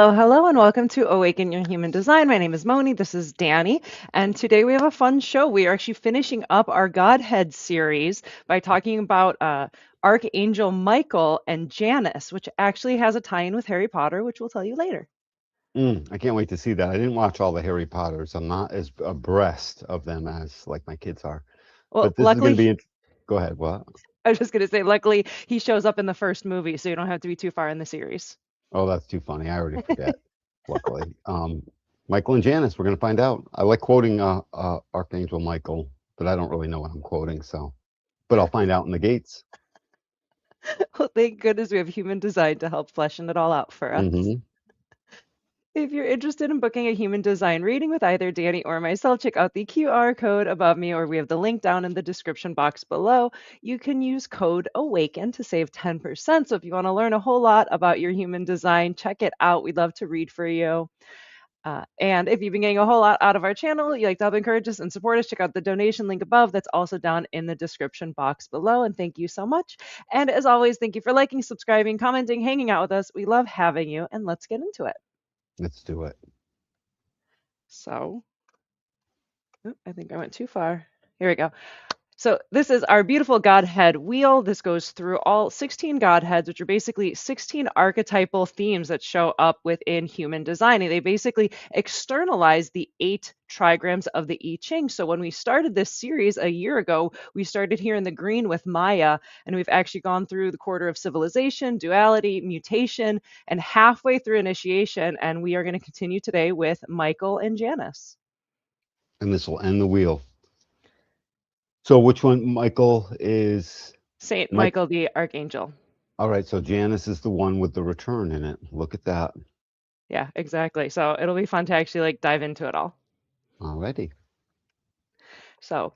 Hello, hello, and welcome to Awaken Your Human Design. My name is Moni. This is Danny, and today we have a fun show. We are actually finishing up our Godhead series by talking about Archangel Michael and Janus, which actually has a tie-in with Harry Potter, which we'll tell you later. I can't wait to see that. I didn't watch all the Harry Potters. I'm not as abreast of them as like my kids are. Well, But this is going to luckily, be. Go ahead. What? I was just going to say, luckily, he shows up in the first movie, so you don't have to be too far in the series. Oh, that's too funny. I already forget. Luckily, Michael and Janice. We're going to find out. I like quoting Archangel Michael, but I don't really know what I'm quoting. So, but I'll find out in the gates. Well, thank goodness we have human design to help fleshing it all out for us. hmm If you're interested in booking a human design reading with either Danny or myself, check out the QR code above me, or we have the link down in the description box below. You can use code AWAKEN to save 10%. So if you want to learn a whole lot about your human design, check it out. We'd love to read for you. And if you've been getting a whole lot out of our channel, you like to help encourage us and support us, check out the donation link above. That's also down in the description box below. And thank you so much. And as always, thank you for liking, subscribing, commenting, hanging out with us. We love having you. And let's get into it. Let's do it. So, I think I went too far. Here we go. So this is our beautiful Godhead wheel. This goes through all 16 Godheads, which are basically 16 archetypal themes that show up within human design. And they basically externalize the 8 trigrams of the I Ching. So when we started this series a year ago, we started here in the green with Maya, and we've actually gone through the quarter of civilization, duality, mutation, and halfway through initiation. And we are going to continue today with Michael and Janus. And this will end the wheel. So, which one, Michael, is Saint Mike? Michael the Archangel. All right. So Janice is the one with the return in it. Look at that. Yeah, exactly. So it'll be fun to actually like dive into it all. Alrighty. So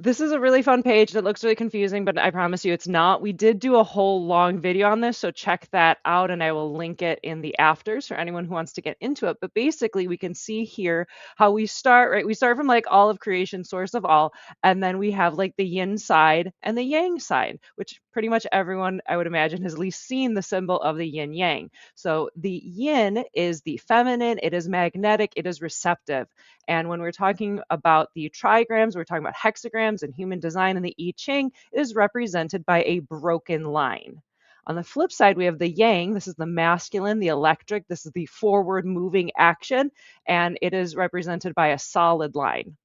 this is a really fun page that looks really confusing, but I promise you it's not. We did do a whole long video on this, so check that out and I will link it in the afters for anyone who wants to get into it. But basically, we can see here how we start, right? We start from like all of creation, source of all, and then we have like the yin side and the yang side, which pretty much everyone I would imagine has at least seen the symbol of the yin yang. So the yin is the feminine, it is magnetic, it is receptive. And when we're talking about the trigrams, we're talking about hexagrams and human design in the I Ching, it is represented by a broken line. On the flip side, we have the yang. This is the masculine, the electric. This is the forward moving action, and it is represented by a solid line.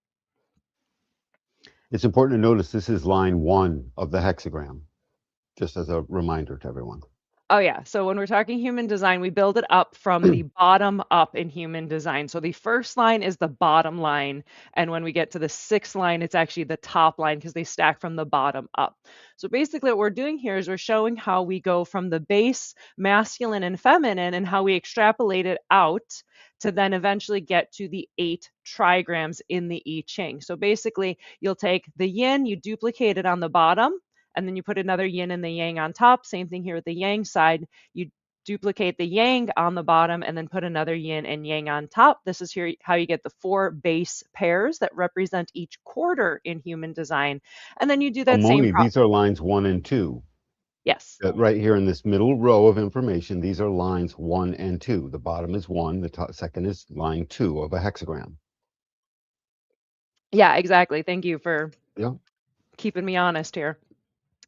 It's important to notice this is line 1 of the hexagram, just as a reminder to everyone. Oh, yeah. So when we're talking human design, we build it up from the bottom up in human design. So the first line is the bottom line. And when we get to the sixth line, it's actually the top line because they stack from the bottom up. So basically, what we're doing here is we're showing how we go from the base masculine and feminine and how we extrapolate it out to then eventually get to the 8 trigrams in the I Ching. So basically, you'll take the yin, you duplicate it on the bottom, and then you put another yin and the yang on top. Same thing here with the yang side. You duplicate the yang on the bottom and then put another yin and yang on top. This is here how you get the 4 base pairs that represent each quarter in human design. And then you do Oh, that same Moni, process. these are lines 1 and 2. Yes. Right here in this middle row of information, these are lines 1 and 2. The bottom is 1, the second is line 2 of a hexagram. Yeah, exactly. Thank you for Yeah. keeping me honest here.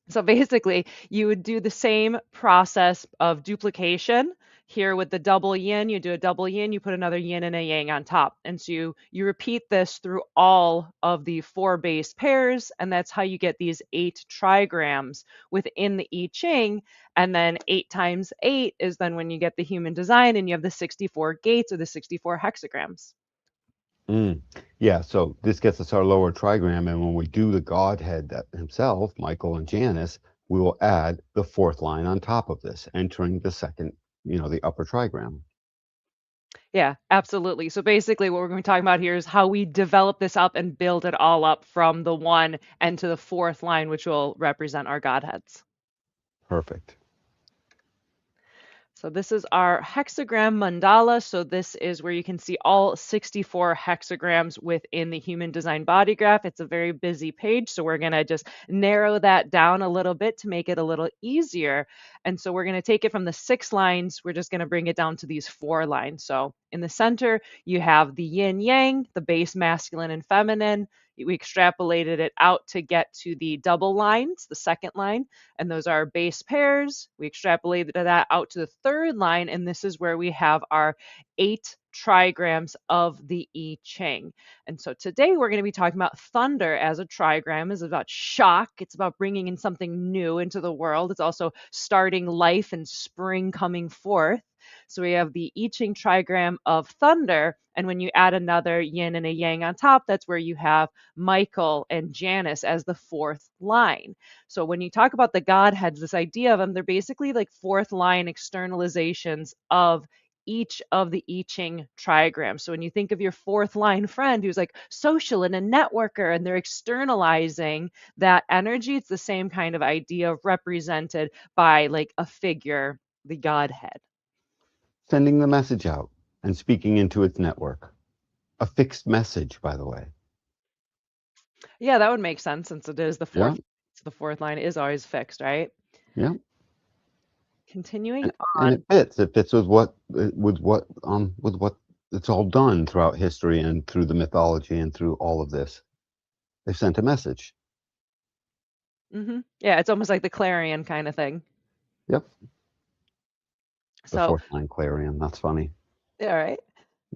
So basically, you would do the same process of duplication. Here with the double yin, you do a double yin, you put another yin and a yang on top. And so you repeat this through all of the 4 base pairs, and that's how you get these 8 trigrams within the I Ching. And then 8 times 8 is then when you get the human design and you have the 64 gates or the 64 hexagrams. Yeah, so this gets us our lower trigram, and when we do the Godhead himself, Michael and Janus, we will add the 4th line on top of this, entering the second, the upper trigram. Yeah, absolutely. So basically, what we're going to be talking about here is how we develop this up and build it all up from the 1 and to the 4th line, which will represent our Godheads. Perfect. So this is our hexagram mandala. So this is where you can see all 64 hexagrams within the human design body graph. It's a very busy page, so we're going to just narrow that down a little bit to make it a little easier. And so we're going to take it from the 6 lines, we're just going to bring it down to these 4 lines. So in the center, you have the yin yang, the base masculine and feminine. We extrapolated it out to get to the double lines, the second line, and those are base pairs. We extrapolated that out to the third line, and this is where we have our 8 trigrams of the I Ching. And so today we're going to be talking about thunder as a trigram. Is about shock. It's about bringing in something new into the world. It's also starting life and spring coming forth. So we have the I Ching trigram of thunder, and when you add another yin and a yang on top, that's where you have Michael and Janus as the fourth line. So when you talk about the Godheads, this idea of them, they're basically like fourth line externalizations of each of the I Ching trigrams. So when you think of your fourth line friend who's like social and a networker and they're externalizing that energy, it's the same kind of idea represented by like a figure, the Godhead. Sending the message out and speaking into its network. A fixed message, by the way. Yeah, that would make sense since it is the Yeah, fourth. The fourth line is always fixed, right? yeah. Continuing And on. it fits. It fits with what it's all done throughout history and through the mythology and through all of this. They sent a message. Yeah, it's almost like the clarion kind of thing. Yep. The So, fourth line clarion. That's funny. yeah, right.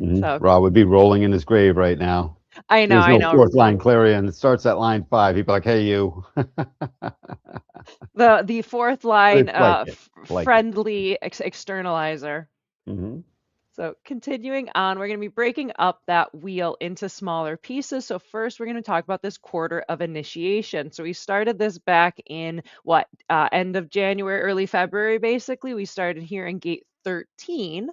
So Ra would be rolling in his grave right now. I know, There's I no know. fourth line clarion. It starts at line 5. He'd be like, "Hey, you." The fourth line, It's like it. Like it. friendly externalizer. Hmm. So continuing on, we're going to be breaking up that wheel into smaller pieces. So first, we're going to talk about this quarter of initiation. So we started this back in what, end of January, early February, basically. We started here in gate 13.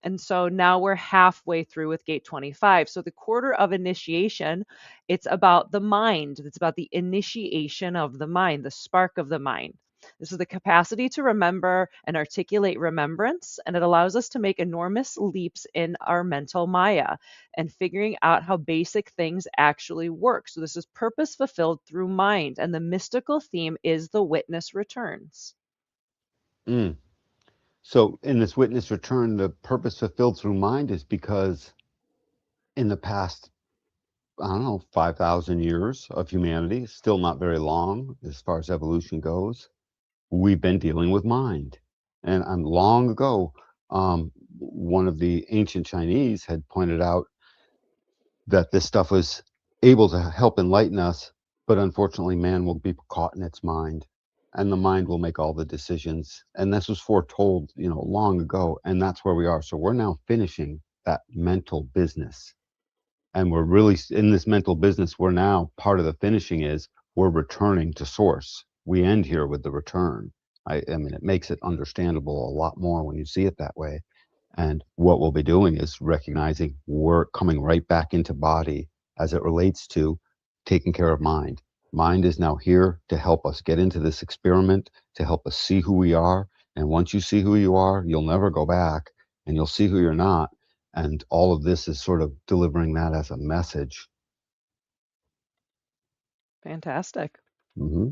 And so now we're halfway through with gate 25. So the quarter of initiation, it's about the mind. It's about the initiation of the mind, the spark of the mind. This is the capacity to remember and articulate remembrance, and it allows us to make enormous leaps in our mental maya and figuring out how basic things actually work. So, this is purpose fulfilled through mind, and the mystical theme is the witness returns. Mm. So, in this witness return, the purpose fulfilled through mind is because in the past, I don't know, 5,000 years of humanity, still not very long as far as evolution goes, we've been dealing with mind. And long ago, one of the ancient Chinese had pointed out that this stuff was able to help enlighten us, but unfortunately, man will be caught in its mind, and the mind will make all the decisions. And this was foretold, long ago, and that's where we are. So we're now finishing that mental business, and we're really in this mental business. We're now part of the finishing is we're returning to source. We end here with the return. I mean, it makes it understandable a lot more when you see it that way. And what we'll be doing is recognizing we're coming right back into body as it relates to taking care of mind. Mind is now here to help us get into this experiment, to help us see who we are. And once you see who you are, you'll never go back and you'll see who you're not. And all of this is sort of delivering that as a message. Fantastic. Hmm.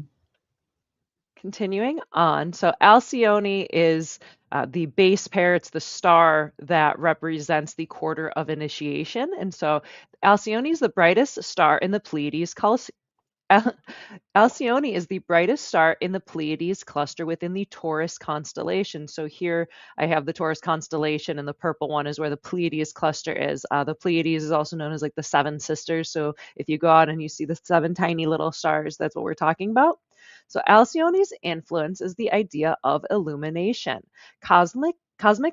Continuing on, so Alcyone is the base pair. It's the star that represents the quarter of initiation. And so Alcyone is the brightest star in the Pleiades. Alcyone is the brightest star in the Pleiades cluster within the Taurus constellation. So here I have the Taurus constellation, and the purple one is where the Pleiades cluster is. The Pleiades is also known as like the seven sisters. So if you go out and you see the seven tiny little stars, that's what we're talking about. So Alcyone's influence is the idea of illumination. Cosmic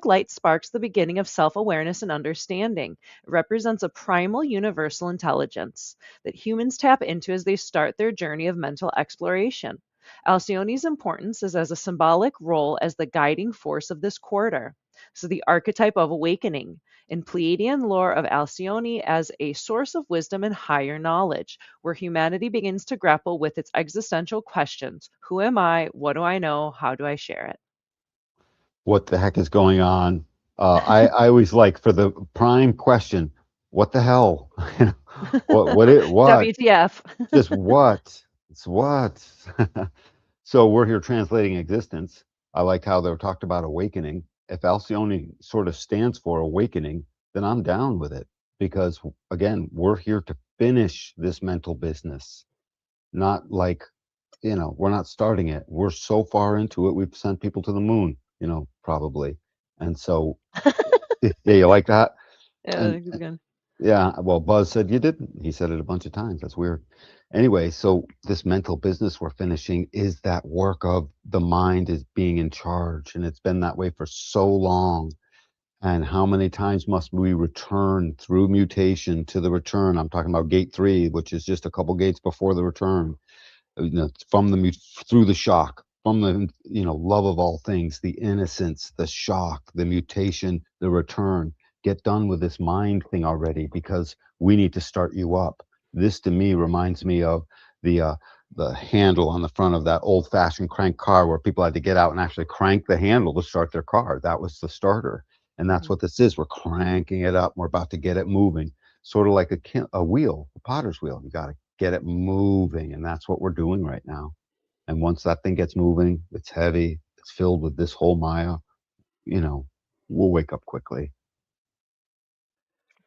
light sparks the beginning of self-awareness and understanding. It represents a primal universal intelligence that humans tap into as they start their journey of mental exploration. Alcyone's importance is as a symbolic role as the guiding force of this quarter. So the archetype of awakening in Pleiadian lore of Alcyone as a source of wisdom and higher knowledge, where humanity begins to grapple with its existential questions. Who am I? What do I know? How do I share it? what the heck is going on? I always like for the prime question, what the hell? You know, what? WTF. Just what? It's what? So we're here translating existence. I like how they were talked about awakening. If Alcyone sort of stands for awakening, then I'm down with it because again, we're here to finish this mental business, not like, we're not starting it. We're so far into it, we've sent people to the moon, probably. And so, yeah, you like that? Yeah, And that's good. yeah, well, Buzz said you didn't. He said it a bunch of times. That's weird. Anyway, so this mental business we're finishing is that work of the mind is being in charge, and it's been that way for so long. And how many times must we return through mutation to the return? I'm talking about gate 3, which is just a couple gates before the return, from the through the shock, from the love of all things, the innocence, the shock, the mutation, the return. Get done with this mind thing already, because we need to start you up. This to me reminds me of the uh the handle on the front of that old fashioned crank car where people had to get out and actually crank the handle to start their car. That was the starter. And that's Mhm. what this is. We're cranking it up. We're about to get it moving, sort of like a wheel, a potter's wheel. You got to get it moving. And that's what we're doing right now. And once that thing gets moving, it's heavy, it's filled with this whole Maya, you know, we'll wake up quickly.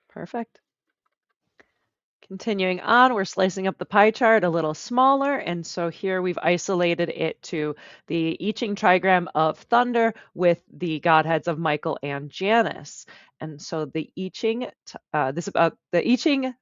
Perfect. Continuing on, we're slicing up the pie chart a little smaller, and so here we've isolated it to the I Ching trigram of thunder with the godheads of Michael and Janus. And so the I Ching, this about the I Ching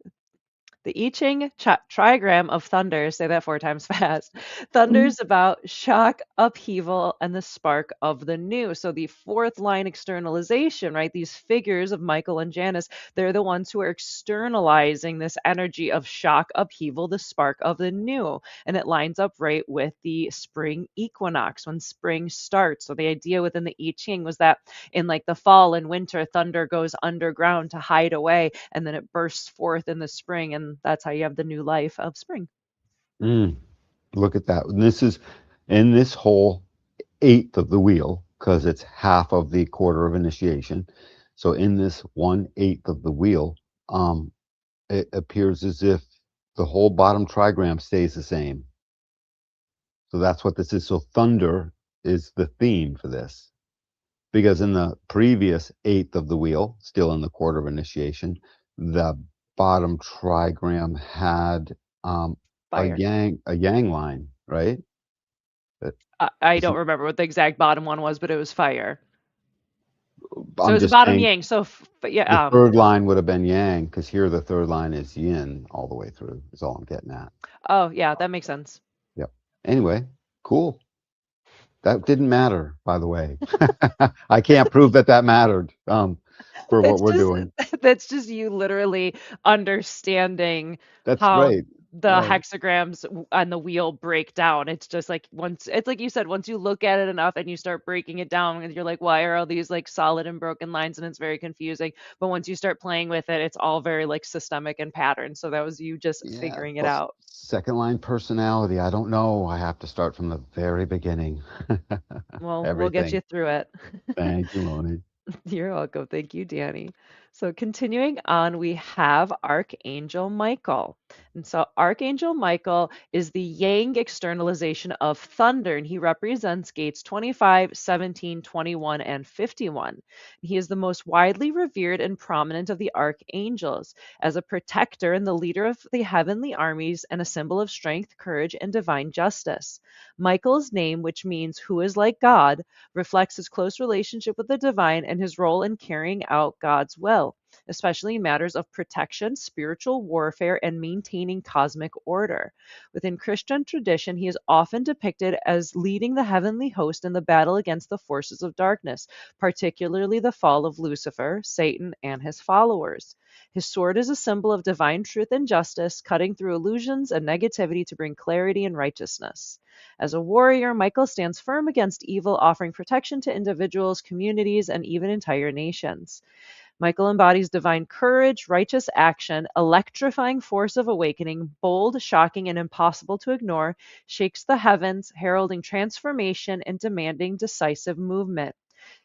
the I Ching trigram of thunder, say that 4 times fast. Thunder's about shock, upheaval, and the spark of the new. So the fourth line externalization, right? These figures of Michael and Janus, they're the ones who are externalizing this energy of shock, upheaval, the spark of the new. And it lines up right with the spring equinox when spring starts. So the idea within the I Ching was that in like the fall and winter, thunder goes underground to hide away, and then it bursts forth in the spring, and that's how you have the new life of spring. Mm, look at that. And this is in this whole eighth of the wheel, because it's half of the quarter of initiation. So in this 1/8 of the wheel, it appears as if the whole bottom trigram stays the same. So that's what this is. So thunder is the theme for this. Because in the previous eighth of the wheel, still in the quarter of initiation, the bottom trigram had Fire. a yang line, right? That I don't isn't, remember what the exact bottom one was, but it was fire. So it I'm was a just bottom saying yang. So the yeah. third line would have been yang, because here the third line is yin all the way through, is all I'm getting at. Oh yeah, that makes sense. Yep. Anyway, cool. That didn't matter, by the way. I can't prove that that mattered for what It's we're just doing. that's just you literally understanding That's how right. the Right. hexagrams on the wheel break down. It's just like once it's like you said, once you look at it enough and you start breaking it down, and you're like, why are all these like solid and broken lines? And it's very confusing. But once you start playing with it, it's all very like systemic and patterned. So that was you just Yeah. figuring it Plus, out. second line personality. I don't know. I have to start from the very beginning. Well, we'll get Everything. you through it. Thank you, Moni. You're welcome. Thank you, Danny. So, continuing on, we have Archangel Michael. And so, Archangel Michael is the yang externalization of thunder, and he represents gates 25, 17, 21, and 51. He is the most widely revered and prominent of the archangels as a protector and the leader of the heavenly armies and a symbol of strength, courage, and divine justice. Michael's name, which means who is like God, reflects his close relationship with the divine and his role in carrying out God's will, especially in matters of protection, spiritual warfare, and maintaining cosmic order. Within Christian tradition, he is often depicted as leading the heavenly host in the battle against the forces of darkness, particularly the fall of Lucifer, Satan, and his followers. His sword is a symbol of divine truth and justice, cutting through illusions and negativity to bring clarity and righteousness. As a warrior, Michael stands firm against evil, offering protection to individuals, communities, and even entire nations. Michael embodies divine courage, righteous action, electrifying force of awakening, bold, shocking, and impossible to ignore, shakes the heavens, heralding transformation and demanding decisive movement.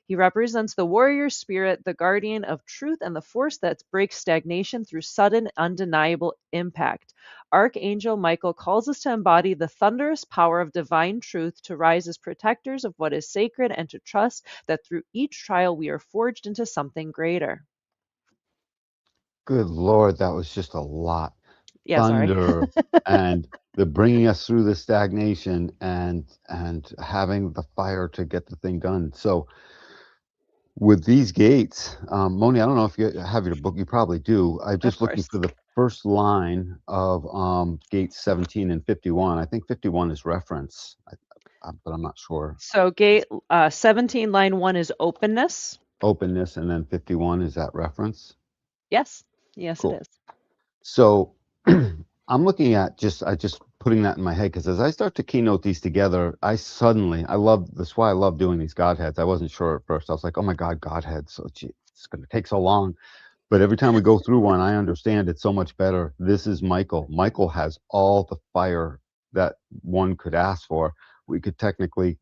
He represents the warrior spirit, the guardian of truth, and the force that breaks stagnation through sudden, undeniable impact. Archangel Michael calls us to embody the thunderous power of divine truth, to rise as protectors of what is sacred, and to trust that through each trial we are forged into something greater. Good Lord, that was just a lot. Yeah, sorry. Thunder and the bringing us through the stagnation and having the fire to get the thing done. So with these gates, Moni, I don't know if you have your book. You probably do. I'm Of just looking course. for the first line of gates 17 and 51. I think 51 is reference, but I'm not sure. So, gate 17, line 1 is openness. Openness, and then 51 is that reference. Yes, yes, it Cool. is. So I'm looking at I just putting that in my head because as I start to keynote these together, I love that's why I love doing these Godheads. I wasn't sure at first. I was like, oh my God, Godheads. So gee, it's going to take so long. But every time we go through one, I understand it so much better. This is Michael. Michael has all the fire that one could ask for. We could technically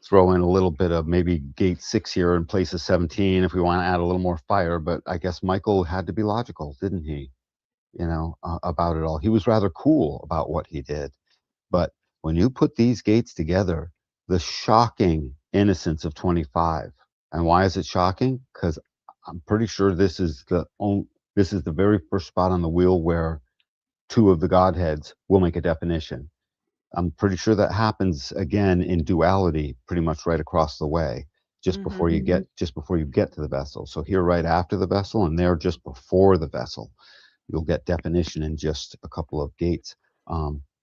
throw in a little bit of maybe gate 6 here in place of 17 if we want to add a little more fire. But I guess Michael had to be logical, didn't he? About it all. He was rather cool about what he did. But when you put these gates together, the shocking innocence of 25. And why is it shocking? Because I'm pretty sure this is the very first spot on the wheel where two of the Godheads will make a definition. I'm pretty sure that happens again in duality, pretty much right across the way, Hmm. just before you get to the vessel. So here, right after the vessel, and there just before the vessel, you'll get definition in just a couple of gates, because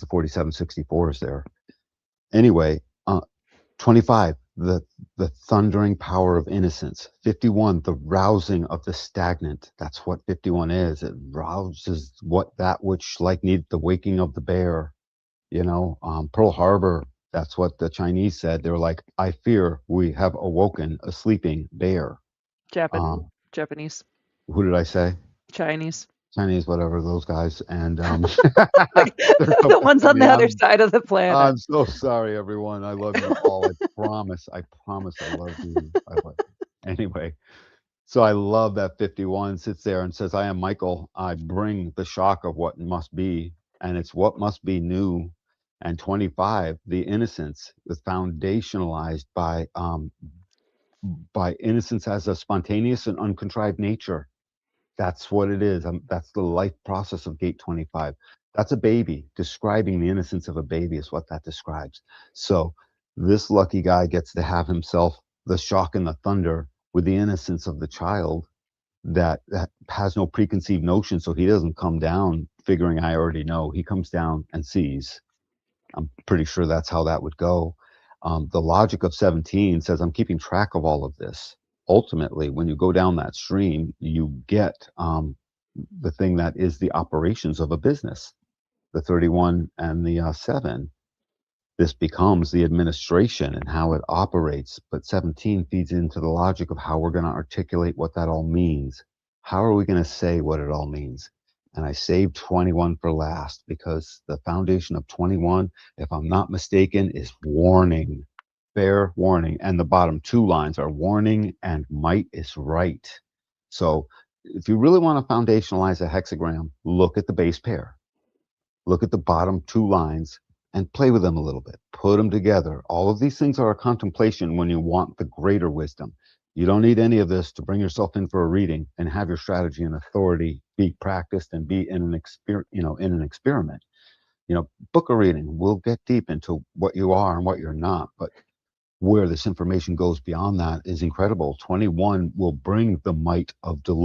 the 4764 is there. Anyway, 25, the thundering power of innocence. 51, the rousing of the stagnant. That's what 51 is. It rouses that which like needs the waking of the bear. Pearl Harbor. That's what the Chinese said. They were like, "I fear we have awoken a sleeping bear." Japan, Um, Japanese, who did I say? Chinese, Chinese, whatever those guys, and like they're so the ones I on the mean, other side of the planet. I'm so sorry, everyone. I love you all. I promise, I love you. Anyway, so I love that 51 sits there and says, "I am Michael. I bring the shock of what must be, and it's what must be new." And 25, the innocence is foundationalized by innocence as a spontaneous and uncontrived nature. That's what it is. That's the life process of gate 25. That's a baby. Describing the innocence of a baby is what that describes. So this lucky guy gets to have himself the shock and the thunder with the innocence of the child that has no preconceived notion. So he doesn't come down figuring I already know. He comes down and sees. I'm pretty sure that's how that would go. The logic of 17 says I'm keeping track of all of this. Ultimately, when you go down that stream, you get the thing that is the operations of a business, the 31 and the 7. This becomes the administration and how it operates. But 17 feeds into the logic of how we're going to articulate what that all means. How are we going to say what it all means? And I saved 21 for last because the foundation of 21, if I'm not mistaken, is warning, fair warning. And the bottom two lines are warning and might is right. So if you really want to foundationalize a hexagram, look at the base pair, look at the bottom two lines and play with them a little bit. Put them together. All of these things are a contemplation when you want the greater wisdom. You don't need any of this to bring yourself in for a reading and have your strategy and authority be practiced and be in in an experiment. Book a reading. We'll get deep into what you are and what you're not, but where this information goes beyond that is incredible. 21 will bring the might of the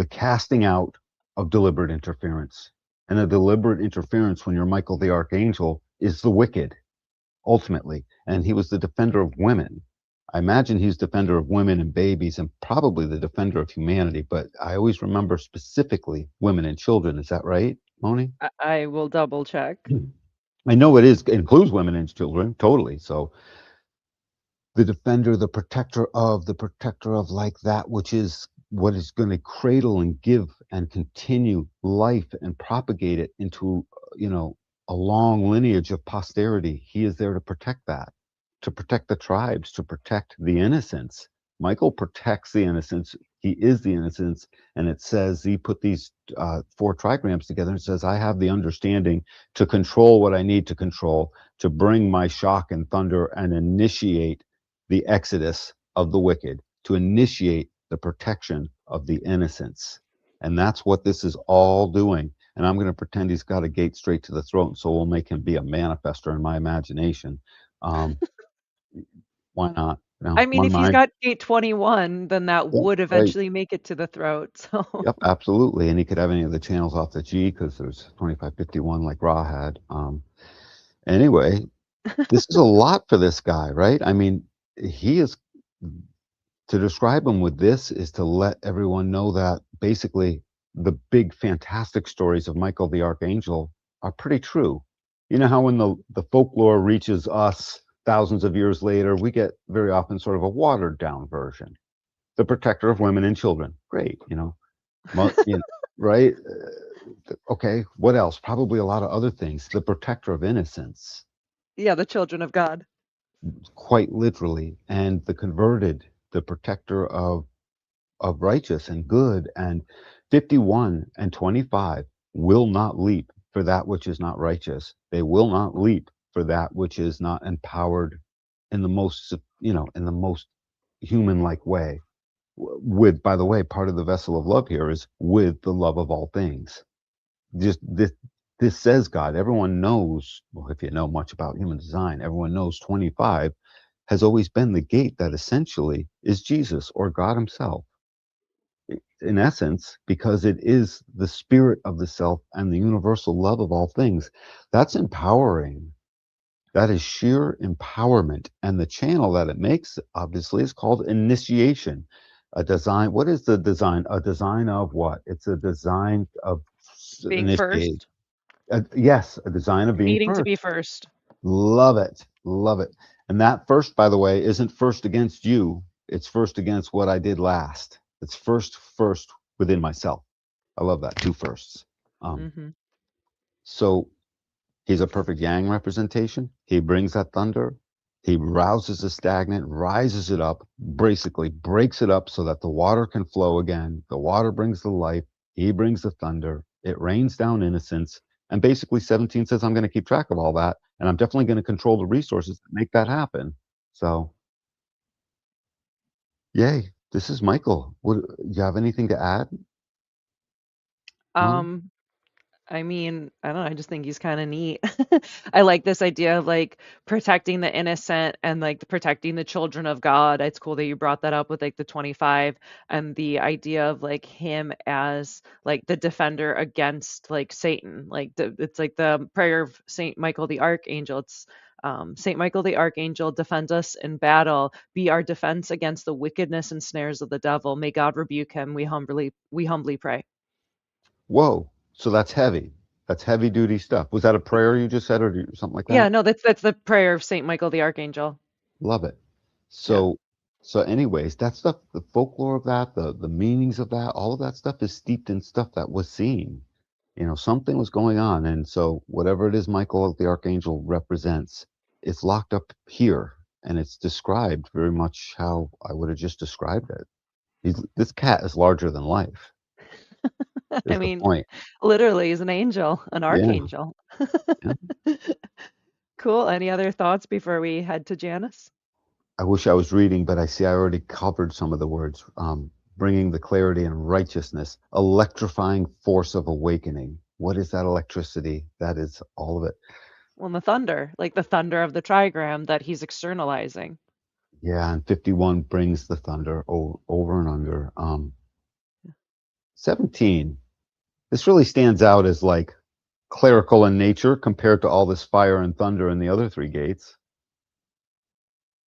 casting out of deliberate interference. And a deliberate interference, when you're Michael the Archangel, is the wicked, ultimately. And he was the defender of women. I imagine he's defender of women and babies and probably the defender of humanity, but I always remember specifically women and children. Is that right, Moni? I will double check. I know it includes women and children, totally. So the defender, the protector of like that which is what is going to cradle and give and continue life and propagate it into, a long lineage of posterity. He is there to protect that. to protect the tribes, to protect the innocents. Michael protects the innocents. He is the innocents. And it says he put these four trigrams together and says, I have the understanding to control what I need to control, to bring my shock and thunder and initiate the exodus of the wicked, to initiate the protection of the innocents. And that's what this is all doing. And I'm going to pretend he's got a gate straight to the throat. And so we'll make him be a manifester in my imagination. Um, why not? You I know, mean, one if he's mind. got gate 21, then that Yeah, would right. eventually make it to the throat. So, Yep, absolutely. And he could have any of the channels off the G because there's 2551 like Ra had. Anyway, this is a lot for this guy, right? I mean, he is to describe him with this is to let everyone know that basically the big fantastic stories of Michael the Archangel are pretty true. You know how when the folklore reaches us thousands of years later, we get very often sort of a watered down version. The protector of women and children. Great, you know, right? Okay, what else? Probably a lot of other things. The protector of innocence, yeah, the children of God. quite literally, and the converted, the protector of righteous and good, and 51 and 25 will not leap for that which is not righteous. They will not leap for that which is not empowered in the most, in the most human like way. With, by the way, part of the vessel of love here is with the love of all things. Just this says God. Everyone knows, well, if you know much about human design, everyone knows 25 has always been the gate that essentially is Jesus or God himself in essence, because it is the spirit of the self and the universal love of all things. That's empowering. That is sheer empowerment. And the channel that it makes, obviously, is called initiation. A design. What is the design? A design of what? It's a design of Being initiate. first, Yes, a design of being needing to first. be first. Love it. Love it. And that first, by the way, isn't first against you. It's first against what I did last. It's first within myself. I love that. Two firsts. Um, Hmm. so he's a perfect yang representation. He brings that thunder. He rouses the stagnant, rises it up, basically breaks it up so that the water can flow again. The water brings the life. He brings the thunder. It rains down innocence. And basically, 17 says, I'm going to keep track of all that. And I'm definitely going to control the resources that make that happen. So, yay. This is Michael. Would you have anything to add, Moni? Um, I mean, I don't know, I just think he's kind of neat. I like this idea of like protecting the innocent and like protecting the children of God. It's cool that you brought that up with like the 25 and the idea of like him as like the defender against like Satan. Like it's like the prayer of Saint Michael the Archangel. It's Saint Michael the Archangel defends us in battle, be our defense against the wickedness and snares of the devil. May God rebuke him. We humbly pray. Whoa. So that's heavy. That's heavy duty stuff. Was that a prayer you just said or something like Yeah, that? no, that's the prayer of Saint Michael the Archangel. Love it. Yeah. So, so anyways, that stuff, the folklore of that, the meanings of that, all of that stuff is steeped in stuff that was seen. Something was going on. And so whatever it is Michael the Archangel represents, it's locked up here. And it's described very much how I would have just described it. This cat is larger than life, I is the mean, point. literally, he's an angel, an Yeah. archangel. Yeah. Cool. Any other thoughts before we head to Janus? I wish I was reading, but I see I already covered some of the words. Bringing the clarity and righteousness, electrifying force of awakening. What is that electricity? That is all of it. Well, the thunder, like the thunder of the trigram that he's externalizing. Yeah, and 51 brings the thunder over and under. 17. This really stands out as like clerical in nature compared to all this fire and thunder in the other three gates.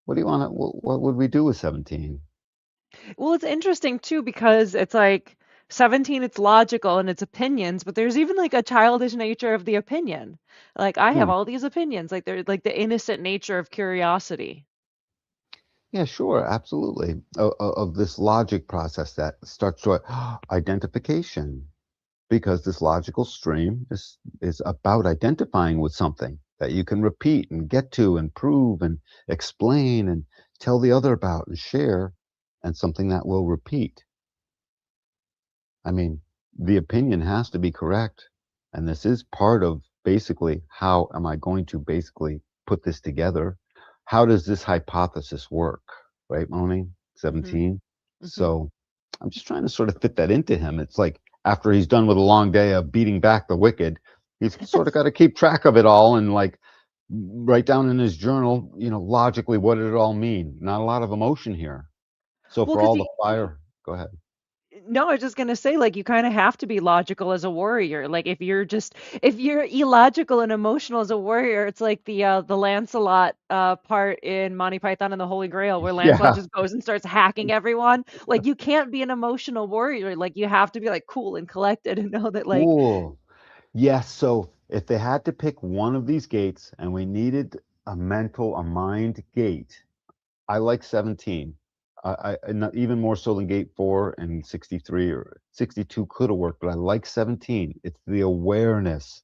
What do you want to, what would we do with 17? Well, it's interesting too because it's like 17, it's logical and it's opinions, but there's even like a childish nature of the opinion. Like I have Hmm. all these opinions, like they're like the innocent nature of curiosity. Yeah, sure, absolutely. Of this logic process that starts to identification, because this logical stream is about identifying with something that you can repeat and get to and prove and explain and tell the other about and share, and something that will repeat. I mean, the opinion has to be correct. And this is part of basically how am I going to basically put this together? How does this hypothesis work? Right, Moni? Hmm. 17. Hmm. So I'm just trying to sort of fit that into him. It's like after he's done with a long day of beating back the wicked, he's sort of got to keep track of it all and like write down in his journal, logically what did it all mean? Not a lot of emotion here. So Well, for because all the fire, go ahead. no, I was just gonna say, like, you kind of have to be logical as a warrior. Like, if you're illogical and emotional as a warrior, it's like the Lancelot part in Monty Python and the Holy Grail, where Lancelot Yeah. just goes and starts hacking everyone. Like, you can't be an emotional warrior. Like, you have to be like cool and collected and know that like Cool. Yes, so if they had to pick one of these gates and we needed a mind gate, I like 17. Not even more so than gate 4 and 63 or 62 could have worked, but I like 17. It's the awareness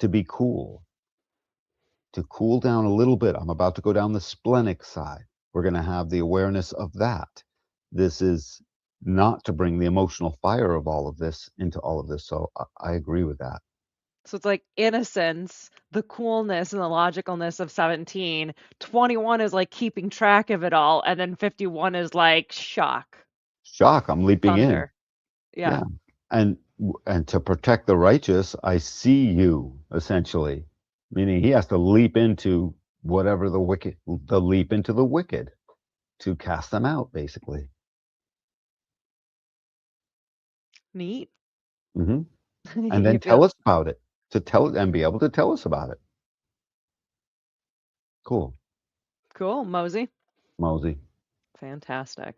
to be cool, to cool down a little bit. I'm about to go down the splenic side. We're going to have the awareness of that. This is not to bring the emotional fire of all of this into all of this. So I agree with that. so it's like innocence, the coolness and the logicalness of 17. 21 is like keeping track of it all, and then 51 is like shock, Shock, I'm leaping in. thunder. Yeah. Yeah. And to protect the righteous, I see you essentially, meaning he has to leap into whatever the leap into the wicked to cast them out, basically. Neat. Hmm. And You then feel tell us about it, to tell and be able to tell us about it. Cool, cool, Mosey. Mosey. Fantastic.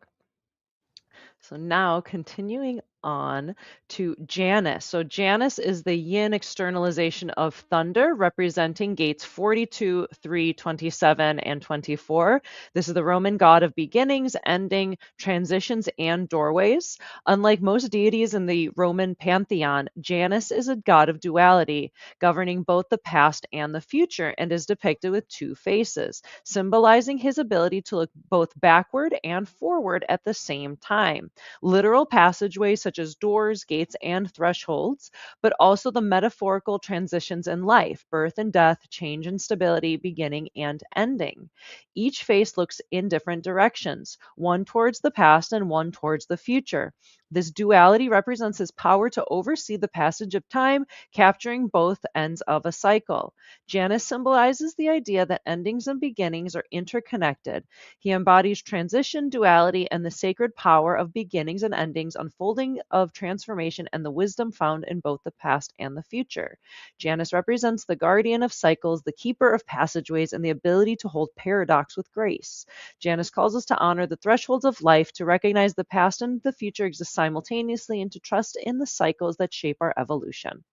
So now continuing on to Janus. So Janus is the yin externalization of thunder, representing gates 42, 3, 27, and 24. This is the Roman god of beginnings, ending, transitions, and doorways. Unlike most deities in the Roman pantheon, Janus is a god of duality, governing both the past and the future, and is depicted with two faces, symbolizing his ability to look both backward and forward at the same time. Literal passageways such as doors, gates, and thresholds, but also the metaphorical transitions in life, birth and death, change and stability, beginning and ending. Each face looks in different directions, one towards the past and one towards the future. This duality represents his power to oversee the passage of time, capturing both ends of a cycle. Janus symbolizes the idea that endings and beginnings are interconnected. He embodies transition, duality, and the sacred power of beginnings and endings, unfolding of transformation, and the wisdom found in both the past and the future. Janus represents the guardian of cycles, the keeper of passageways, and the ability to hold paradox with grace. Janus calls us to honor the thresholds of life, to recognize the past and the future exist simultaneously, and to trust in the cycles that shape our evolution.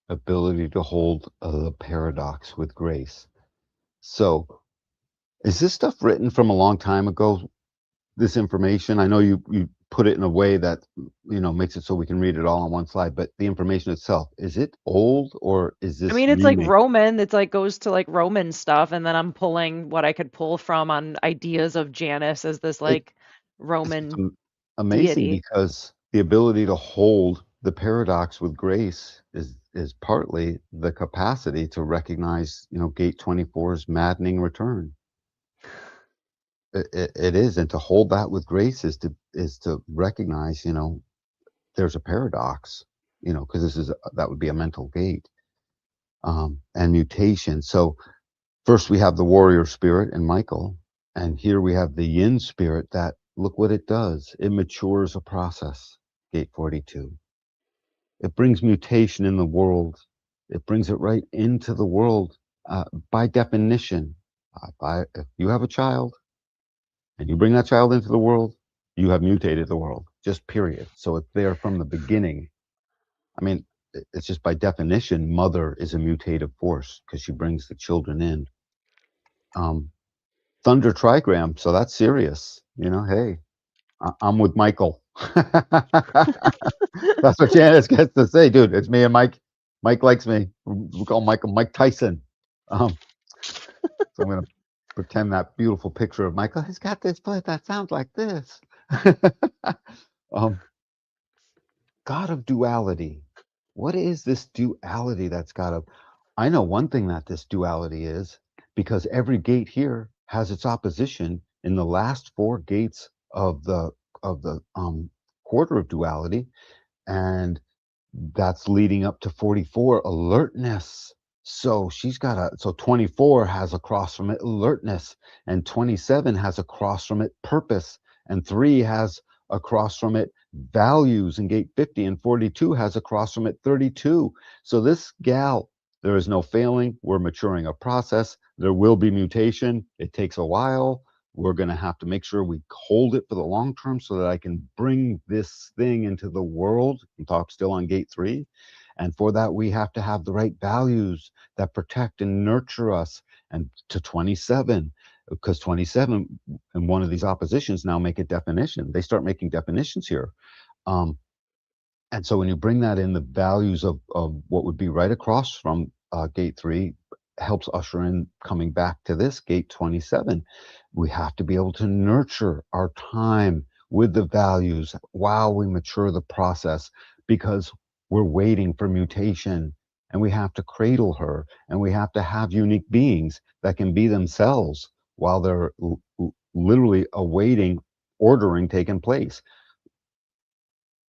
Ability to hold the paradox with grace. So, is this stuff written from a long time ago? This information, I know you put it in a way that makes it so we can read it all on one slide, but the information itself, is it old or is I this mean, it's like remake? Roman. It's like goes to like Roman stuff, and then I'm pulling what I could pull from on ideas of Janus as this It, like it's Roman amazing deity. because the ability to hold the paradox with grace is partly the capacity to recognize, gate 24's maddening return. It is, and to hold that with grace is to recognize, there's a paradox, because that would be a mental gate, and mutation. So first we have the warrior spirit in Michael, and here we have the yin spirit that look what it does. It matures a process. Gate 42. It brings mutation in the world. It brings it right into the world. By definition, if you have a child and you bring that child into the world, you have mutated the world, just period. So it's there from the beginning. I mean, it's just by definition, mother is a mutative force because she brings the children in. Um, Thunder trigram, so that's serious. Hey, I'm with Michael. That's what Janice gets to say, dude. It's me and Mike. Mike likes me. We call Michael Mike Tyson. Um, so I'm going to pretend that beautiful picture of Michael. He's got this place that sounds like this. um, God of duality. What is this duality that's got a? I know one thing that this duality is because every gate here has its opposition in the last four gates of the quarter of duality, and that's leading up to 44 alertness. So she's got a, so 24 has across from it alertness, and 27 has across from it purpose, and 3 has across from it values, and gate 50 and 42 has across from it 32. So this gal, there is no failing. We're maturing a process. There will be mutation. It takes a while. We're going to have to make sure we hold it for the long term so that I can bring this thing into the world. I'm talking still on gate 3. And for that, we have to have the right values that protect and nurture us. And to 27, because 27 and one of these oppositions now make a definition. They start making definitions here. Um, and so when you bring that in, the values of what would be right across from gate 3 helps usher in coming back to this gate 27. We have to be able to nurture our time with the values while we mature the process, because we're waiting for mutation, and we have to cradle her, and we have to have unique beings that can be themselves while they're literally awaiting ordering taking place.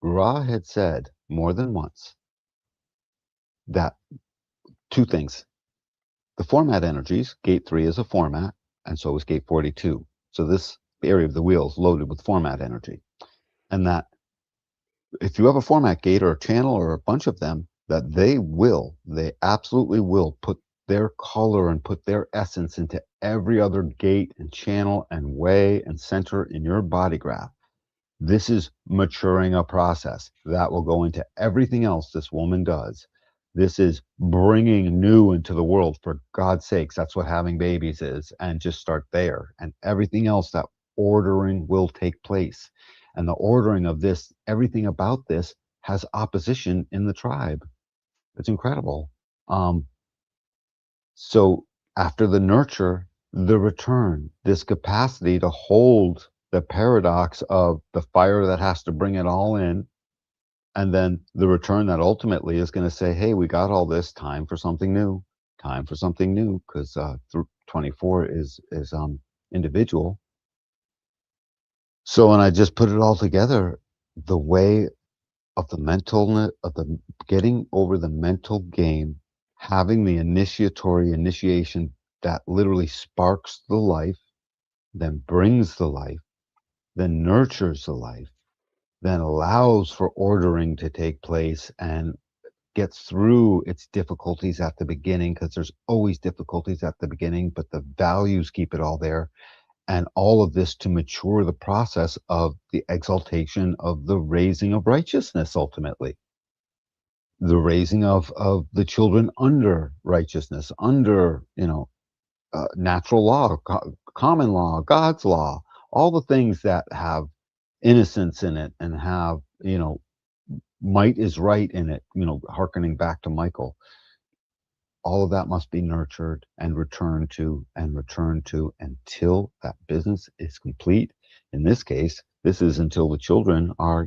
Ra had said more than once that two things. The format energies, gate 3 is a format, and so is gate 42. So this area of the wheel is loaded with format energy. And that if you have a format gate or a channel or a bunch of them, that they absolutely will put their color and put their essence into every other gate and channel and way and center in your body graph. This is maturing a process that will go into everything else this woman does. This is bringing new into the world, for God's sakes. That's what having babies is. And just start there. And everything else, that ordering will take place. And the ordering of this, everything about this has opposition in the tribe. It's incredible. Um, so after the nurture, the return, this capacity to hold the paradox of the fire that has to bring it all in, and then the return that ultimately is going to say, hey, we got all this, time for something new, time for something new, because 24 is individual. So when I just put it all together, the way of the mental, of the getting over the mental game, having the initiatory initiation that literally sparks the life, then brings the life, then nurtures the life, then allows for ordering to take place and gets through its difficulties at the beginning, because there's always difficulties at the beginning, but the values keep it all there. And all of this to mature the process of the exaltation of the raising of righteousness, ultimately the raising of the children under righteousness, under natural law, common law, God's law, all the things that have innocence in it and have might is right in it, hearkening back to Michael. All of that must be nurtured and returned to until that business is complete. In this case, this is until the children are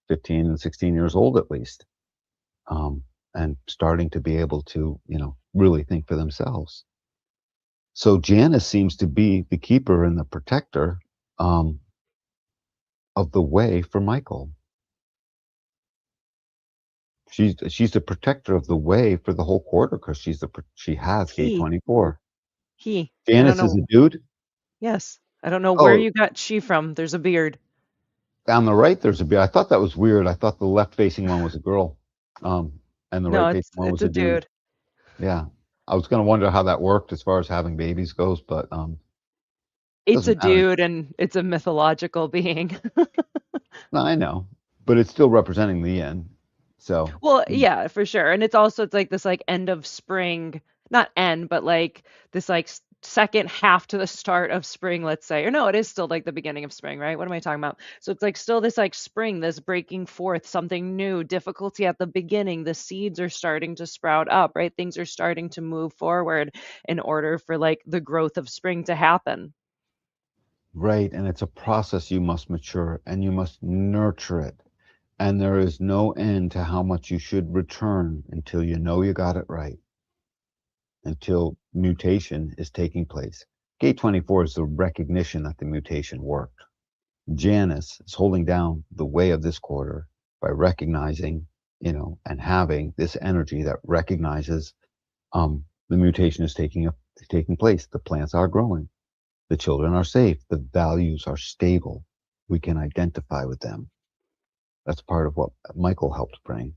15 and 16 years old at least, and starting to be able to really think for themselves. So Janus seems to be the keeper and the protector um, of the way for Michael. She's the protector of the way for the whole quarter, because she has gate He, 24. he. I don't Janus is know. a dude. Yes. I don't know where Oh, you got she from. There's a beard. down the right there's a beard. I thought that was weird. I thought the left facing one was a girl, um, and the No, right it's facing one it's was a a dude. dude. Yeah, I was going to wonder how that worked as far as having babies goes, but It's a doesn't matter. dude and it's a mythological being. No, I know, but it's still representing the yin. So Well, yeah, for sure. And it's also it's like this like end of spring, not end, but like this like second half to the start of spring, let's say. Or no, it is still like the beginning of spring, right? What am I talking about? So it's like still this like spring, this breaking forth, something new, difficulty at the beginning. The seeds are starting to sprout up, right? Things are starting to move forward in order for like the growth of spring to happen. Right. And it's a process you must mature and you must nurture it. And there is no end to how much you should return until you know you got it right, until mutation is taking place. Gate 24 is the recognition that the mutation worked. Janus is holding down the way of this quarter by recognizing, and having this energy that recognizes the mutation is taking place. The plants are growing. The children are safe. The values are stable. We can identify with them. That's part of what Michael helped bring.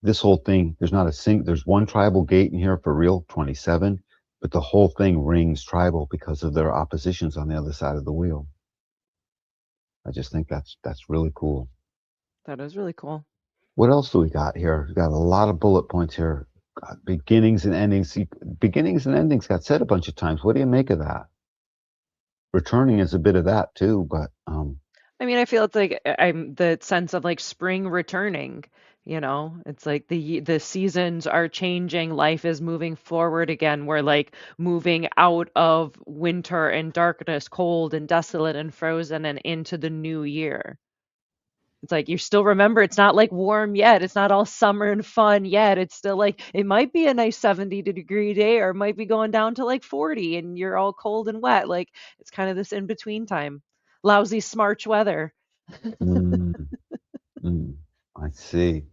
This whole thing, there's one tribal gate in here for real, 27, but the whole thing rings tribal because of their oppositions on the other side of the wheel. I just think that's really cool. That is really cool. What else do we got here? We got a lot of bullet points here. God, beginnings and endings. Beginnings and endings got said a bunch of times. What do you make of that? Returning is a bit of that too, but I mean, I feel it's like I'm the sense of like spring returning, you know? It's like the seasons are changing, life is moving forward again. We're like moving out of winter and darkness, cold and desolate and frozen and into the new year. It's like you still remember it's not like warm yet. It's not all summer and fun yet. It's still like it might be a nice 70-degree day or it might be going down to like 40 and you're all cold and wet. Like it's kind of this in between time. Lousy smarch weather. mm, mm, I see.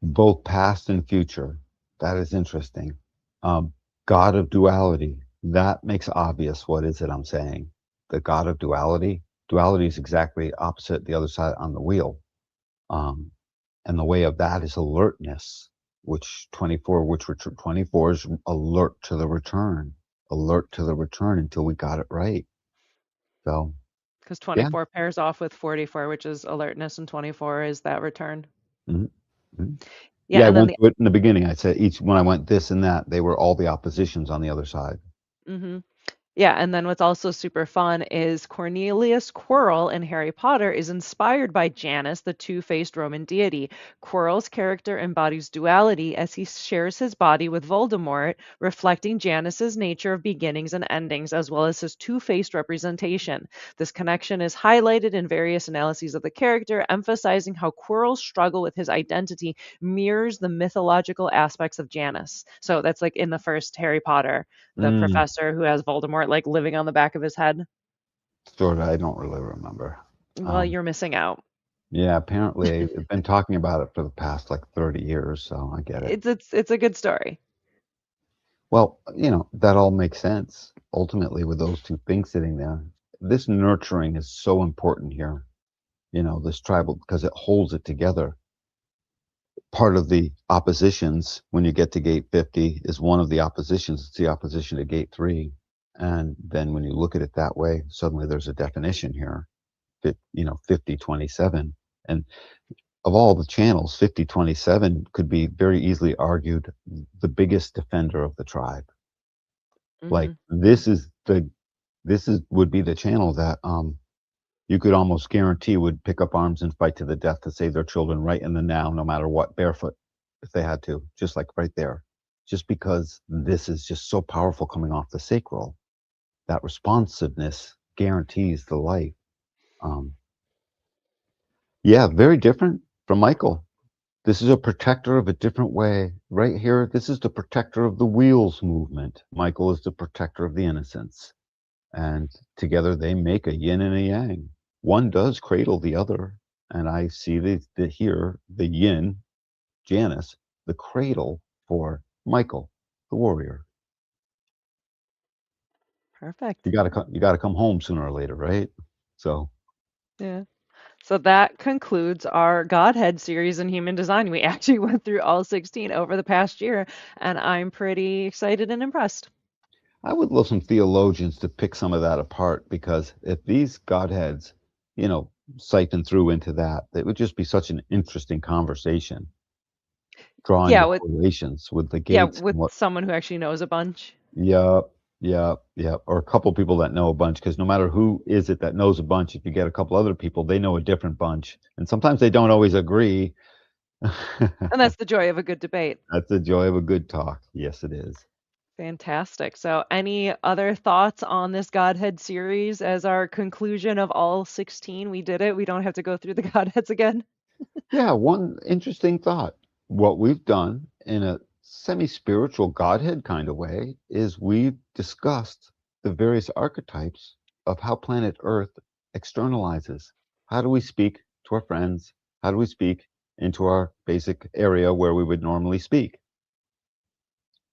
Both past and future. That is interesting. Um, God of duality. That makes obvious what is it I'm saying. The God of duality. Duality is exactly opposite the other side on the wheel. Um, and the way of that is alertness, which 24 is alert to the return, alert to the return until we got it right. So Because yeah. 24 pairs off with 44, which is alertness, and 24 is that return. Mhm, mhm. Yeah, Yeah, I and then went through it in the beginning. I said each when I went this and that, they were all the oppositions on the other side. hmm Yeah, and then what's also super fun is Cornelius Quirrell in Harry Potter is inspired by Janus, the two-faced Roman deity. Quirrell's character embodies duality as he shares his body with Voldemort, reflecting Janus's nature of beginnings and endings, as well as his two-faced representation. This connection is highlighted in various analyses of the character, emphasizing how Quirrell's struggle with his identity mirrors the mythological aspects of Janus. So that's like in the first Harry Potter, the Mm, professor who has Voldemort like living on the back of his head. sort of. I don't really remember. Well, Um, you're missing out. yeah, apparently I've been talking about it for the past like 30 years, so I get it. It's a good story. Well, that all makes sense ultimately with those two things sitting there. This nurturing is so important here, this tribal, because it holds it together. Part of the oppositions when you get to gate 50 is one of the oppositions. It's the opposition to gate 3. And then when you look at it that way, suddenly there's a definition here, 5027. And of all the channels, 5027 could be very easily argued the biggest defender of the tribe. Like hmm this would be the channel that you could almost guarantee would pick up arms and fight to the death to save their children right in the now, no matter what, barefoot if they had to, just like right there. Just because this is just so powerful coming off the sacral, that responsiveness guarantees the life. Um, yeah, very different from Michael. This is a protector of a different way. Right here, this is the protector of the wheels movement. Michael is the protector of the innocence. And together they make a yin and a yang. One does cradle the other. And I see here, the yin, Janus, the cradle for Michael, the warrior. Perfect. You gotta come home sooner or later, right? So Yeah. So that concludes our Godhead series in human design. We actually went through all 16 over the past year, and I'm pretty excited and impressed. I would love some theologians to pick some of that apart because if these godheads, siphon through into that, it would just be such an interesting conversation, drawing Yeah, the with correlations with the yeah, gates with and what. someone who actually knows a bunch. Yep, yep, yep. Or a couple people that know a bunch, because no matter who is it that knows a bunch, if you get a couple other people, they know a different bunch, and sometimes they don't always agree. And that's the joy of a good debate. That's the joy of a good talk. Yes, it is. Fantastic. So, any other thoughts on this Godhead series as our conclusion of all 16? We did it. We don't have to go through the Godheads again. Yeah, one interesting thought. What we've done in a semi-spiritual Godhead kind of way is we've discussed the various archetypes of how planet Earth externalizes. How do we speak to our friends? How do we speak into our basic area where we would normally speak?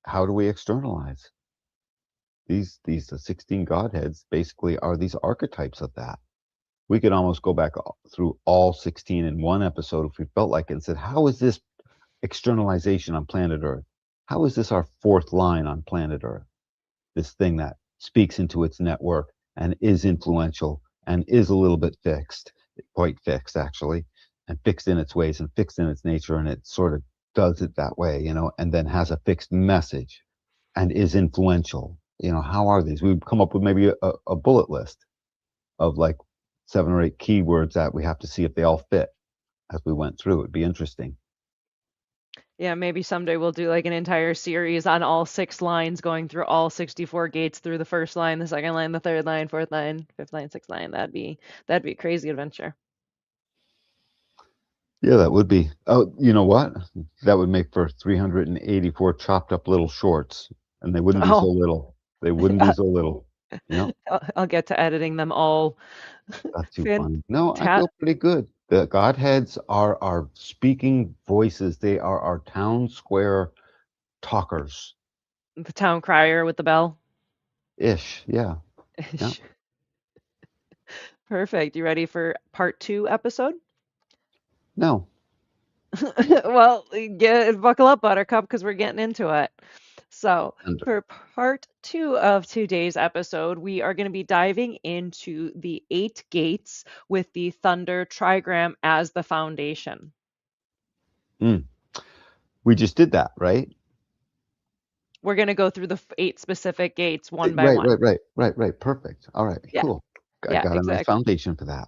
How do we externalize? These 16 Godheads basically are these archetypes of that. We could almost go back through all 16 in one episode if we felt like it and said, how is this externalization on planet Earth? How is this our fourth line on planet Earth? This thing that speaks into its network and is influential and is a little bit fixed, quite fixed actually, and fixed in its ways and fixed in its nature, and it sort of does it that way, and then has a fixed message and is influential. How are these? We've come up with maybe a bullet list of like 7 or 8 keywords that we have to see if they all fit as we went through. It'd be interesting. Yeah, maybe someday we'll do like an entire series on all 6 lines, going through all 64 gates through the first line, the second line, the third line, fourth line, fifth line, sixth line. That'd be a crazy adventure. Yeah, that would be. Oh, you know what? That would make for 384 chopped up little shorts, and they wouldn't be so Oh, little. They wouldn't be so little. Yeah, I'll get to editing them all. that's too funny. No, I Fantastic. feel pretty good. The Godheads are our speaking voices. They are our town square talkers. The town crier with the bell. Ish. Yeah. Yeah. Perfect. You ready for part 2 episode? No. Well, buckle up, Buttercup, because we're getting into it. So, Under. for part 2 of today's episode, we are going to be diving into the 8 gates with the Thunder Trigram as the foundation. Mm. We just did that, right? We're going to go through the 8 specific gates one by Right, one. right, right, right, right. Perfect. All right, Yeah, cool. I yeah, got a nice exactly. foundation for that.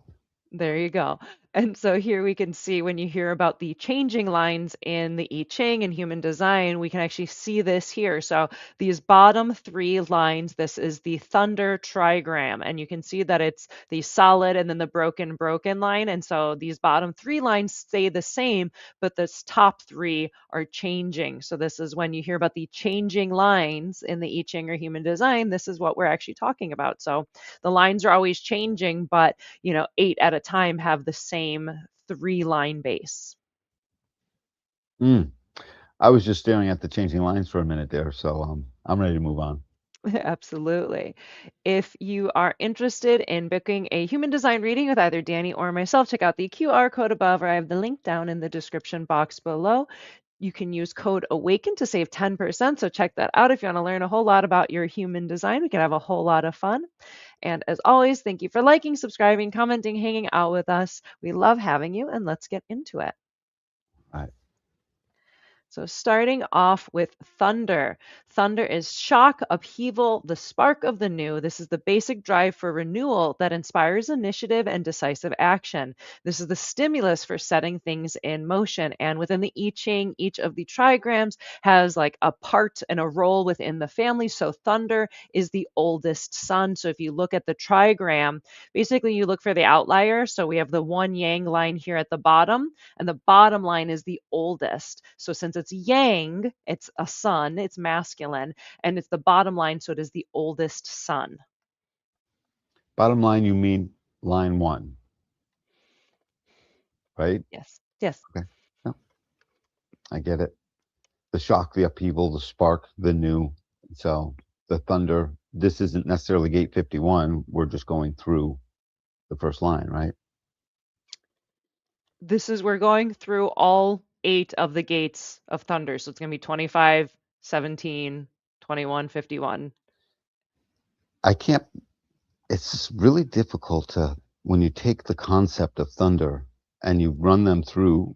There you go. And so here we can see when you hear about the changing lines in the I Ching and human design, we can actually see this here. So these bottom 3 lines, this is the thunder trigram. And you can see that it's the solid and then the broken line. And so these bottom 3 lines stay the same, but this top 3 are changing. So this is when you hear about the changing lines in the I Ching or human design, this is what we're actually talking about. So the lines are always changing, but 8 at a time have the same 3-line base. Mm. I was just staring at the changing lines for a minute there, so I'm ready to move on. Absolutely. If you are interested in booking a human design reading with either Danny or myself, check out the QR code above, or I have the link down in the description box below. You can use code AWAKEN to save 10%. So check that out if you want to learn a whole lot about your human design. We can have a whole lot of fun. And as always, thank you for liking, subscribing, commenting, hanging out with us. We love having you, and let's get into it. All right. So, starting off with thunder. Thunder is shock, upheaval, the spark of the new. This is the basic drive for renewal that inspires initiative and decisive action. This is the stimulus for setting things in motion. And within the I Ching, each of the trigrams has like a part and a role within the family. So, thunder is the oldest son. So, if you look at the trigram, basically you look for the outlier. So, we have the one yang line here at the bottom, and the bottom line is the oldest. So since it's yang, it's a son, it's masculine, and it's the bottom line, so it is the oldest son. Bottom line, you mean line one, right? Yes, yes. Okay. No, I get it. The shock, the upheaval, the spark, the new. So the thunder, this isn't necessarily gate 51. We're just going through the first line, right? We're going through all 8 of the gates of thunder. So it's going to be 25, 17, 21, 51. I can't, it's really difficult to, when you take the concept of thunder and you run them through,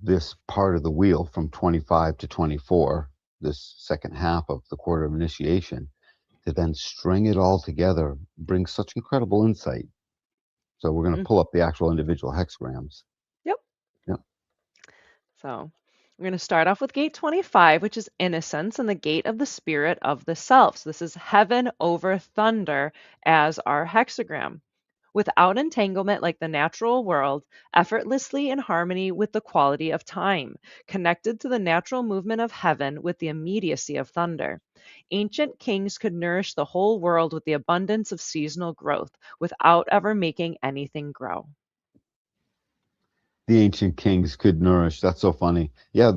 this part of the wheel from 25 to 24, this second half of the quarter of initiation. to then string it all together brings such incredible insight. So we're going to Mm, pull up the actual individual hexagrams. yep. Yep. So we're going to start off with gate 25, which is innocence and the gate of the spirit of the self. So this is heaven over thunder as our hexagram. Without entanglement like the natural world, effortlessly in harmony with the quality of time, connected to the natural movement of heaven with the immediacy of thunder. Ancient kings could nourish the whole world with the abundance of seasonal growth without ever making anything grow. The ancient kings could nourish. That's so funny. Yeah,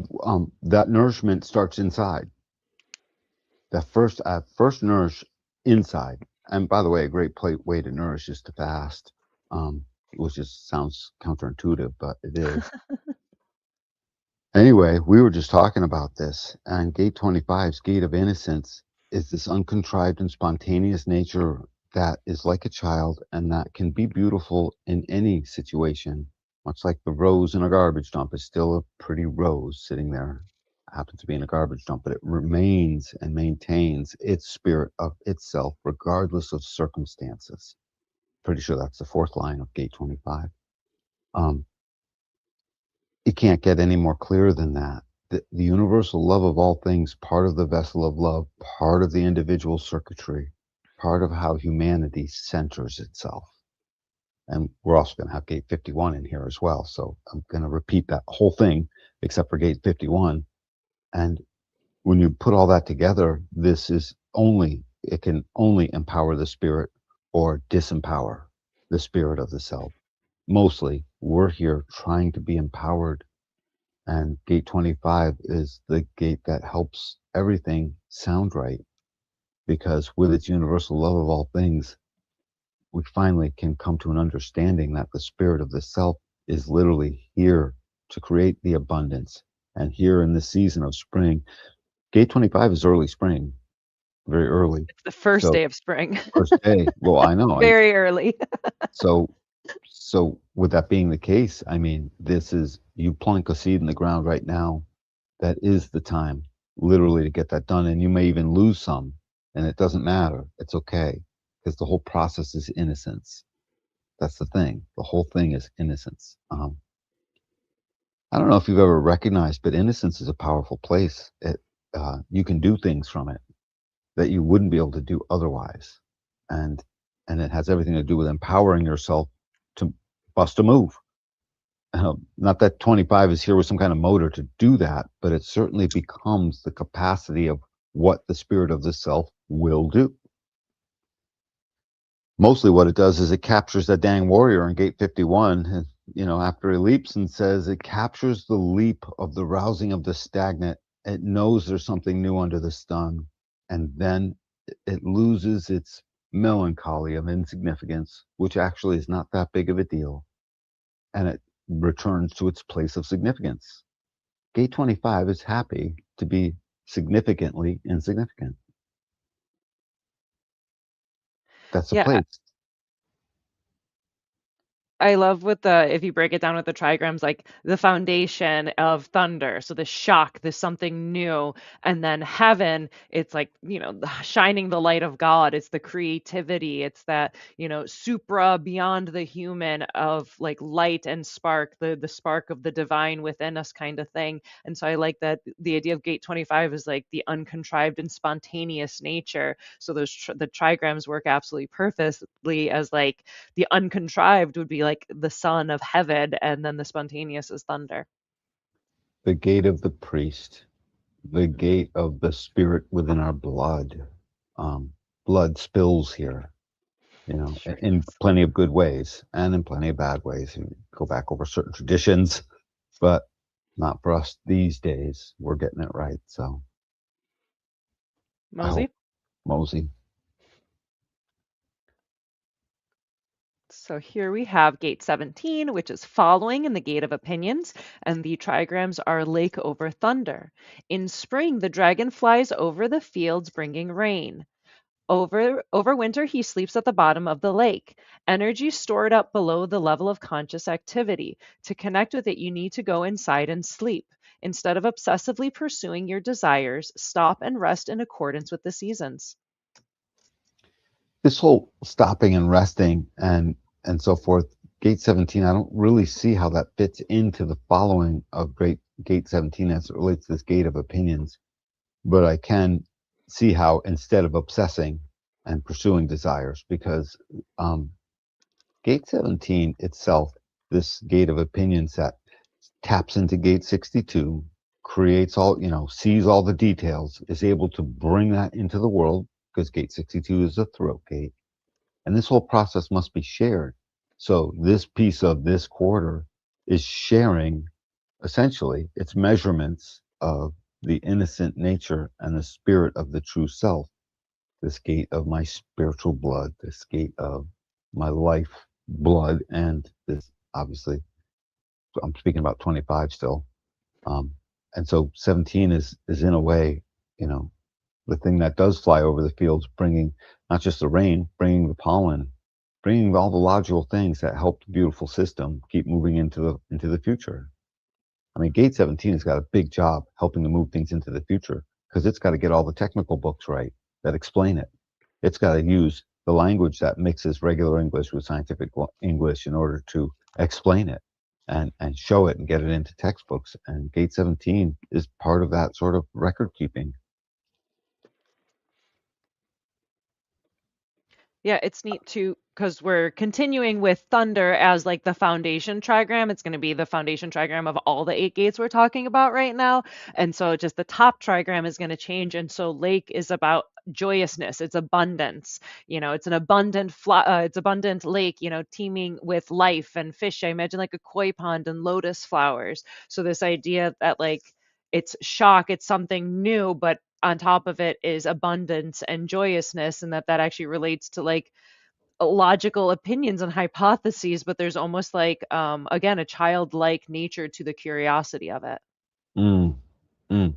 that nourishment starts inside. That first nourish inside. And by the way, a great way to nourish is to fast, which just sounds counterintuitive, but it is. Anyway, we were just talking about this, and gate 25's gate of innocence is this uncontrived and spontaneous nature that is like a child and that can be beautiful in any situation. Much like the rose in a garbage dump is still a pretty rose sitting there, happens to be in a garbage dump, but it remains and maintains its spirit of itself regardless of circumstances. Pretty sure that's the fourth line of gate 25. Um, it can't get any more clear than that. The universal love of all things, part of the vessel of love, part of the individual circuitry, part of how humanity centers itself. And we're also going to have gate 51 in here as well. So I'm going to repeat that whole thing except for gate 51. And when you put all that together, it can only empower the spirit or disempower the spirit of the self. Mostly, we're here trying to be empowered, and gate 25 is the gate that helps everything sound right because with its universal love of all things, we finally can come to an understanding that the spirit of the self is literally here to create the abundance. And here in the season of spring, gate 25 is early spring, very early. It's the first So day of spring, first day, well, I know. very early. So, so with that being the case, I mean, this is you plunk a seed in the ground right now. That is the time, literally, to get that done. And you may even lose some, and it doesn't matter. It's okay because the whole process is innocence. That's the thing. The whole thing is innocence. I don't know if you've ever recognized, but innocence is a powerful place. You can do things from it that you wouldn't be able to do otherwise, and and it has everything to do with empowering yourself to bust a move. Not that 25 is here with some kind of motor to do that, but it certainly becomes the capacity of what the spirit of the self will do. Mostly what it does is it captures that dang warrior in gate 51, and, after he leaps and says it captures the leap of the rousing of the stagnant. It knows there's something new under the sun, and then it loses its melancholy of insignificance, which actually is not that big of a deal, and it returns to its place of significance. Gate 25 is happy to be significantly insignificant. That's the Yeah, place. I love with the if you break it down with the trigrams, like the foundation of thunder. So the shock, there's something new. And then heaven, it's like, shining the light of God. It's the creativity. It's that, supra beyond the human of like light and spark, the spark of the divine within us kind of thing. And so I like that the idea of gate 25 is like the uncontrived and spontaneous nature. So the trigrams work absolutely perfectly as like the uncontrived would be like the son of heaven, and then the spontaneous is thunder. The gate of the priest, the gate of the spirit within our blood. Um, Blood spills here, Sure in does. plenty of good ways and in plenty of bad ways. You go back over certain traditions, but not for us these days. We're getting it right. So I hope, Mosey? Mosey. So here we have gate 17, which is following in the gate of opinions, and the trigrams are lake over thunder. In spring, the dragon flies over the fields bringing rain. Over winter, he sleeps at the bottom of the lake. Energy stored up below the level of conscious activity. To connect with it, you need to go inside and sleep. Instead of obsessively pursuing your desires, stop and rest in accordance with the seasons. This whole stopping and resting and so forth, gate 17, I don't really see how that fits into the following of great gate 17 as it relates to this gate of opinions, but I can see how instead of obsessing and pursuing desires, because um, gate 17 itself, this gate of opinions that taps into gate 62, creates all, sees all the details, is able to bring that into the world because gate 62 is a throat gate. And this whole process must be shared. So this piece of this quarter is sharing essentially its measurements of the innocent nature and the spirit of the true self, this gate of my spiritual blood, this gate of my life blood, and this obviously, I'm speaking about 25 still. Um, and so 17 is in a way, you know, the thing that does fly over the fields, bringing not just the rain, bringing the pollen, bringing all the logical things that help the beautiful system keep moving into the future. I mean, Gate 17 has got a big job helping to move things into the future because it's got to get all the technical books right that explain it. It's got to use the language that mixes regular English with scientific English in order to explain it and show it and get it into textbooks. And Gate 17 is part of that sort of record keeping. Yeah, it's neat too because we're continuing with Thunder as like the foundation trigram. It's going to be the foundation trigram of all the 8 gates we're talking about right now. And so just the top trigram is going to change. And so Lake is about joyousness, it's abundance. It's an it's abundant lake, teeming with life and fish. I imagine like a koi pond and lotus flowers. So this idea that like it's shock, it's something new, but on top of it is abundance and joyousness, and that actually relates to like logical opinions and hypotheses, but there's almost like again a childlike nature to the curiosity of it. Mm, mm.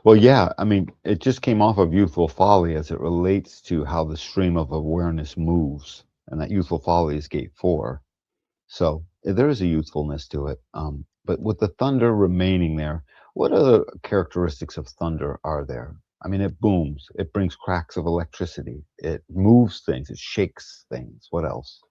Well, yeah, I mean, it just came off of Youthful Folly as it relates to how the stream of awareness moves, and that Youthful Folly is gate 4. So there is a youthfulness to it. But with the thunder remaining there, what other characteristics of thunder are there? I mean, it booms, it brings cracks of electricity, it moves things, it shakes things. What else?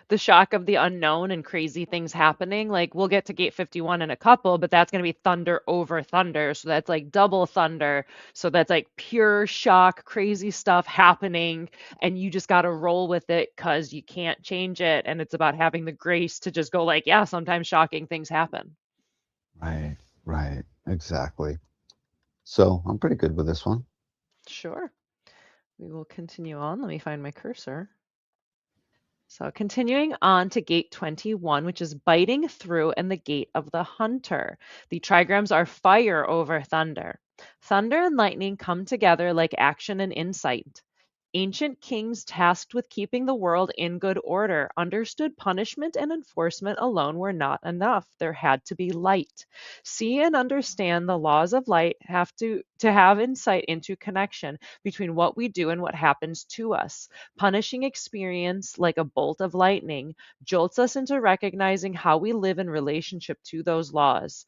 The shock of the unknown and crazy things happening, like we'll get to gate 51 in a couple, but that's going to be thunder over thunder, so that's like double thunder. So that's like pure shock, crazy stuff happening, and you just got to roll with it because you can't change it. And it's about having the grace to just go like, yeah, sometimes shocking things happen. Right, right, exactly. So I'm pretty good with this one. Sure, we will continue on. Let me find my cursor. So continuing on to gate 21, which is biting through and the gate of the hunter. The trigrams are fire over thunder. Thunder and lightning come together like action and insight. Ancient kings tasked with keeping the world in good order understood punishment and enforcement alone were not enough. There had to be light. See and understand the laws of light have to have insight into connection between what we do and what happens to us. Punishing experience, like a bolt of lightning, jolts us into recognizing how we live in relationship to those laws.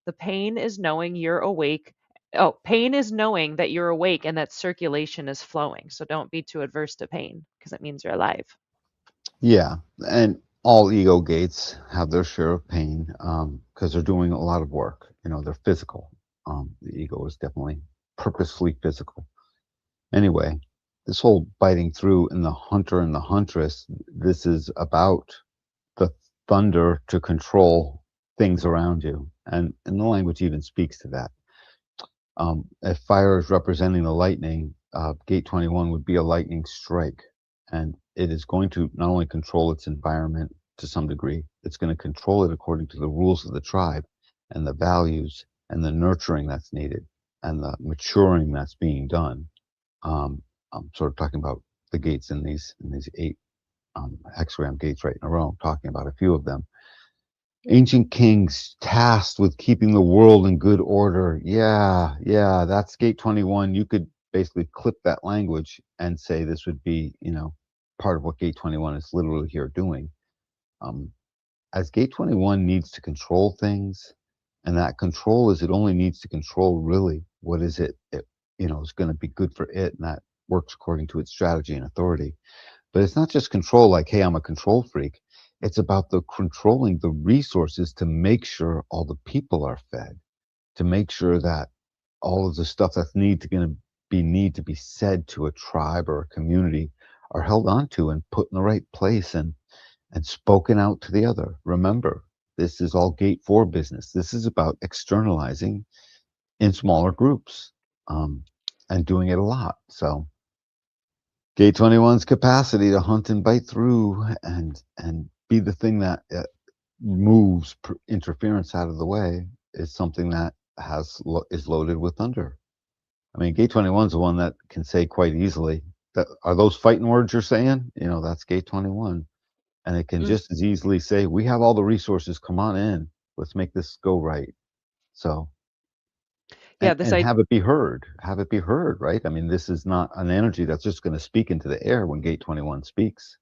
The pain is knowing you're awake. Oh, pain is knowing that you're awake and that circulation is flowing. So don't be too adverse to pain because it means you're alive. Yeah, and all ego gates have their share of pain because they're doing a lot of work. They're physical. The ego is definitely purposefully physical. Anyway, this whole biting through in the hunter and the huntress, this is about the thunder to control things around you. And the language even speaks to that. If fire is representing the lightning, gate 21 would be a lightning strike. And it is going to not only control its environment to some degree, it's going to control it according to the rules of the tribe and the values and the nurturing that's needed and the maturing that's being done. I'm sort of talking about the gates in these 8 hexagram gates right in a row. I'm talking about a few of them. Ancient kings tasked with keeping the world in good order. Yeah, yeah, that's gate 21. You could basically clip that language and say this would be, part of what gate 21 is literally here doing. Um, as gate 21 needs to control things, and that control is it only needs to control really what is it, is going to be good for it, and that works according to its strategy and authority. But it's not just control like, hey, I'm a control freak. It's about the controlling the resources to make sure all the people are fed, to make sure that all of the stuff that's need to be said to a tribe or a community are held onto and put in the right place and spoken out to the other. Remember, this is all gate 4 business. This is about externalizing in smaller groups, um, and doing it a lot. So gate 21's capacity to hunt and bite through and be the thing that moves interference out of the way is something that is loaded with thunder. I mean, gate 21 is the one that can say quite easily that are those fighting words you're saying? That's gate 21. And it can Mm. just as easily say, we have all the resources. Come on in. Let's make this go right. So, Yeah, and have it be heard. Have it be heard, right? I mean, this is not an energy that's just going to speak into the air when gate 21 speaks.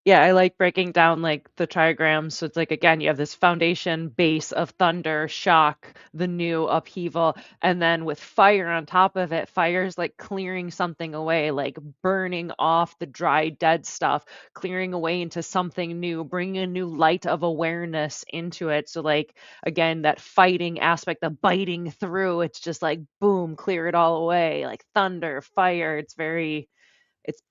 Yeah, I like breaking down like the trigrams. So it's like again, you have this foundation base of thunder, shock, the new upheaval, and then with fire on top of it, fire is like clearing something away, like burning off the dry, dead stuff, clearing away into something new, bringing a new light of awareness into it. So like again, that fighting aspect, the biting through, it's just like boom, clear it all away, like thunder, fire.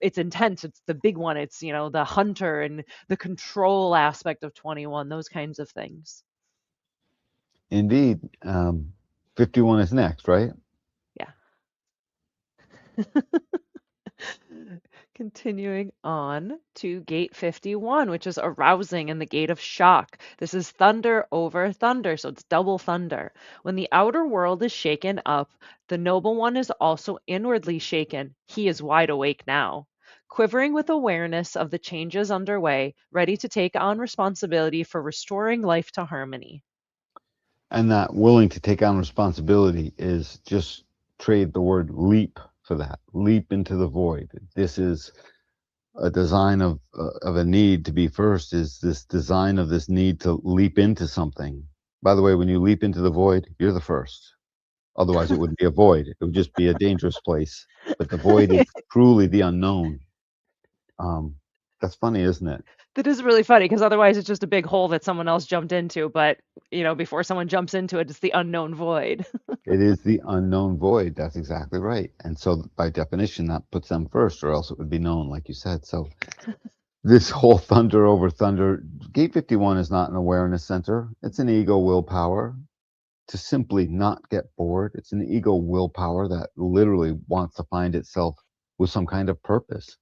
It's intense. It's the big one. It's, the hunter and the control aspect of 21, those kinds of things. Indeed. 51 is next, right? Yeah. Continuing on to gate 51, which is arousing and the gate of shock. This is thunder over thunder, so it's double thunder. When the outer world is shaken up, the noble one is also inwardly shaken. He is wide awake now. Quivering with awareness of the changes underway, ready to take on responsibility for restoring life to harmony. And that willing to take on responsibility is just trade the word leap for that. Leap into the void. This is a design of a need to be first, is this design of this need to leap into something. By the way, when you leap into the void, you're the first. Otherwise, it wouldn't be a void. It would just be a dangerous place. But the void is truly the unknown. Um, that's funny, isn't it? That is really funny because otherwise it's just a big hole that someone else jumped into, but before someone jumps into it, it's the unknown void. It is the unknown void. That's exactly right. And so, by definition, that puts them first, or else it would be known, like you said. So, this whole thunder over thunder, gate 51 is not an awareness center. It's an ego willpower to simply not get bored. It's an ego willpower that literally wants to find itself with some kind of purpose.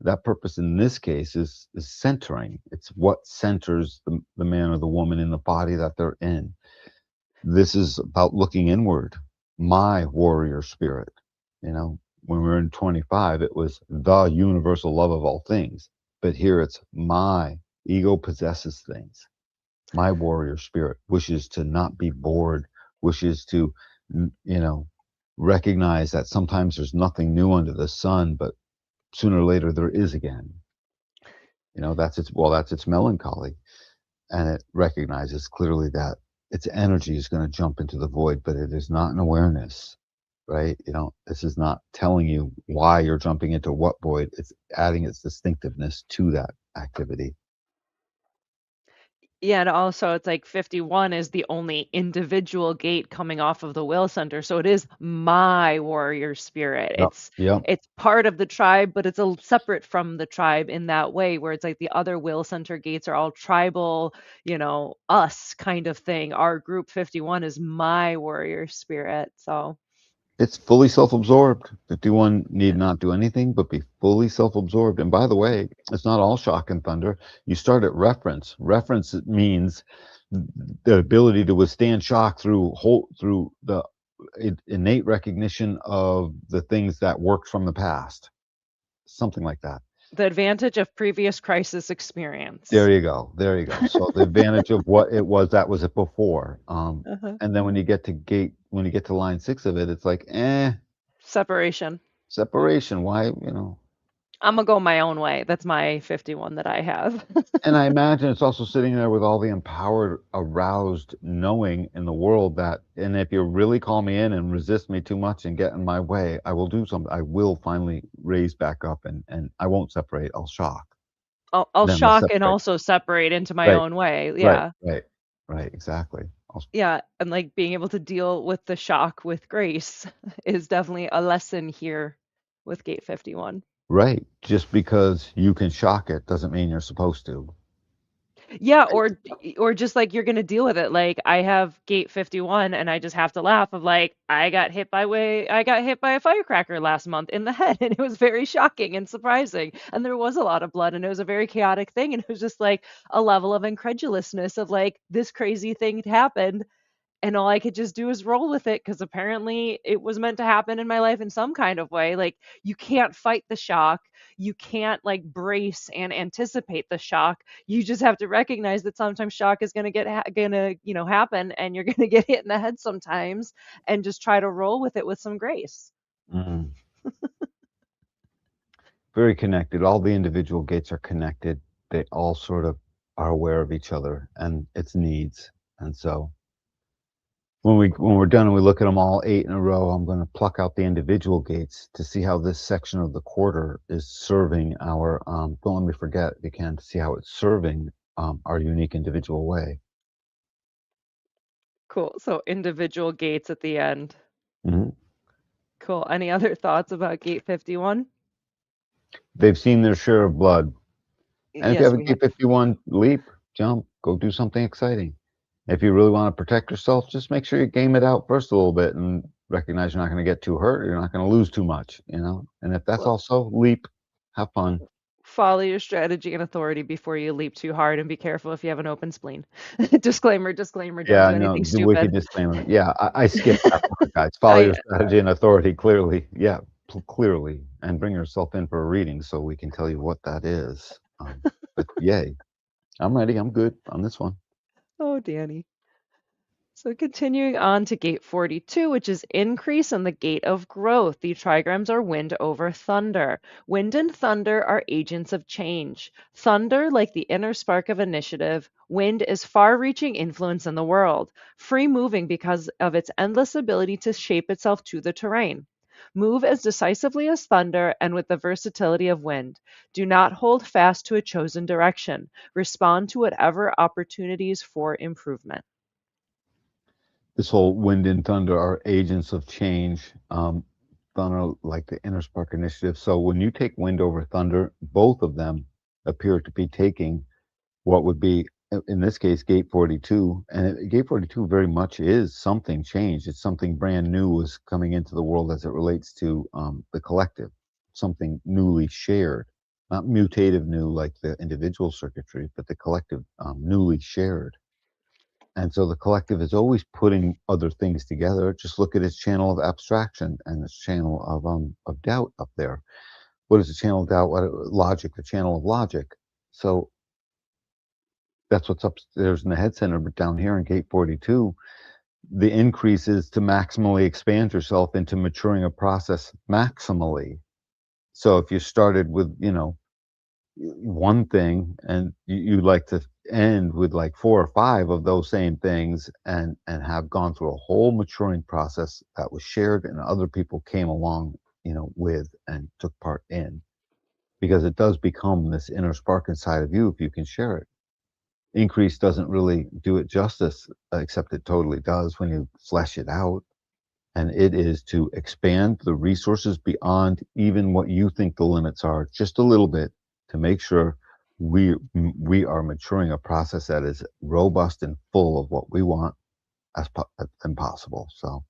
That purpose in this case is centering. It's what centers the man or the woman in the body that they're in. This is about looking inward. My warrior spirit. When we were in 25, it was the universal love of all things. But here it's my ego possesses things. My warrior spirit wishes to not be bored, wishes to, recognize that sometimes there's nothing new under the sun, but sooner or later there is again. That's its melancholy. And it recognizes clearly that its energy is going to jump into the void, but it is not an awareness, right? This is not telling you why you're jumping into what void. It's adding its distinctiveness to that activity. Yeah, and also it's like 51 is the only individual gate coming off of the will center. So it is my warrior spirit. Yep. Yep. It's part of the tribe, but it's a separate from the tribe in that way, where it's like the other will center gates are all tribal, us kind of thing. Our group 51 is my warrior spirit. So It's fully self-absorbed. 51 yeah. need not do anything but be fully self-absorbed. And by the way, it's not all shock and thunder. You start at reference. Reference means the ability to withstand shock through the innate recognition of the things that worked from the past. Something like that. The advantage of previous crisis experience. There you go. There you go. So the advantage of what it was that was it before. Uh-huh. And then when you get to line 6 of it, it's like, Separation. separation. Why? I'm gonna go my own way. That's my 51 that I have. And I imagine it's also sitting there with all the empowered, aroused knowing in the world that, and if you really call me in and resist me too much and get in my way, I will do something. I will finally raise back up and I won't separate. I'll shock. I'll And then I'll shock and separate. also separate into my Right, own way. right, Yeah. right, right. Exactly. Yeah, and like being able to deal with the shock with grace is definitely a lesson here with Gate 51. Right. Just because you can shock it doesn't mean you're supposed to. Yeah, or just like you're gonna deal with it. Like I have Gate 51 and I just have to laugh of like I got hit by a firecracker last month in the head and it was very shocking and surprising. And there was a lot of blood and it was a very chaotic thing and it was just like a level of incredulousness of like this crazy thing happened and all I could just do is roll with it because apparently it was meant to happen in my life in some kind of way. Like you can't fight the shock. You can't like brace and anticipate the shock. You just have to recognize that sometimes shock is going to happen and you're going to get hit in the head sometimes and just try to roll with it with some grace. Mm. Very connected. All the individual gates are connected. They all sort of are aware of each other and its needs. And so when we're done and we look at them all 8 in a row, I'm going to pluck out the individual gates to see how this section of the quarter is serving our. Don't let me forget if you can to see how it's serving our unique individual way. Cool. So individual gates at the end. Mhm. Cool. Any other thoughts about gate 51? They've seen their share of blood. And if you Yes, have a we have. K51, leap, jump, go do something exciting. If you really want to protect yourself, just make sure you game it out first a little bit and recognize you're not going to get too hurt. You're not going to lose too much, you know? And if that's Well, also leap, have fun. follow your strategy and authority before you leap too hard and be careful if you have an open spleen. Disclaimer, disclaimer, don't Yeah, do no, anything the wiki stupid. disclaimer. Yeah, I skipped that part, guys. Follow I your strategy and authority clearly. Yeah, clearly. And bring yourself in for a reading so we can tell you what that is. But yay, I'm ready. I'm good on this one. Oh, Danny. So continuing on to gate 42, which is increase in the gate of growth. The trigrams are wind over thunder. Wind and thunder are agents of change. Thunder, like the inner spark of initiative, wind is far-reaching influence in the world, free-moving because of its endless ability to shape itself to the terrain. Move as decisively as thunder and with the versatility of wind. Do not hold fast to a chosen direction. Respond to whatever opportunities for improvement. This whole wind and thunder are agents of change. Thunder, like the inner spark initiative. So when you take wind over thunder, both of them appear to be taking what would be, in this case, gate 42. And gate 42 very much is something changed. It's something brand new is coming into the world as it relates to the collective, something newly shared, not mutative new like the individual circuitry, but the collective newly shared. And so the collective is always putting other things together. Just look at its channel of abstraction and its channel of doubt up there. What is the channel of doubt? What logic? The channel of logic. So that's what's upstairs in the head center. But down here in gate 42, the increase is to maximally expand yourself into maturing a process maximally. So if you started with, one thing and you like to end with like 4 or 5 of those same things and have gone through a whole maturing process that was shared and other people came along with and took part in, because it does become this inner spark inside of you if you can share it. Increase doesn't really do it justice, except it totally does when you flesh it out, and it is to expand the resources beyond even what you think the limits are, just a little bit, to make sure we are maturing a process that is robust and full of what we want as impossible. So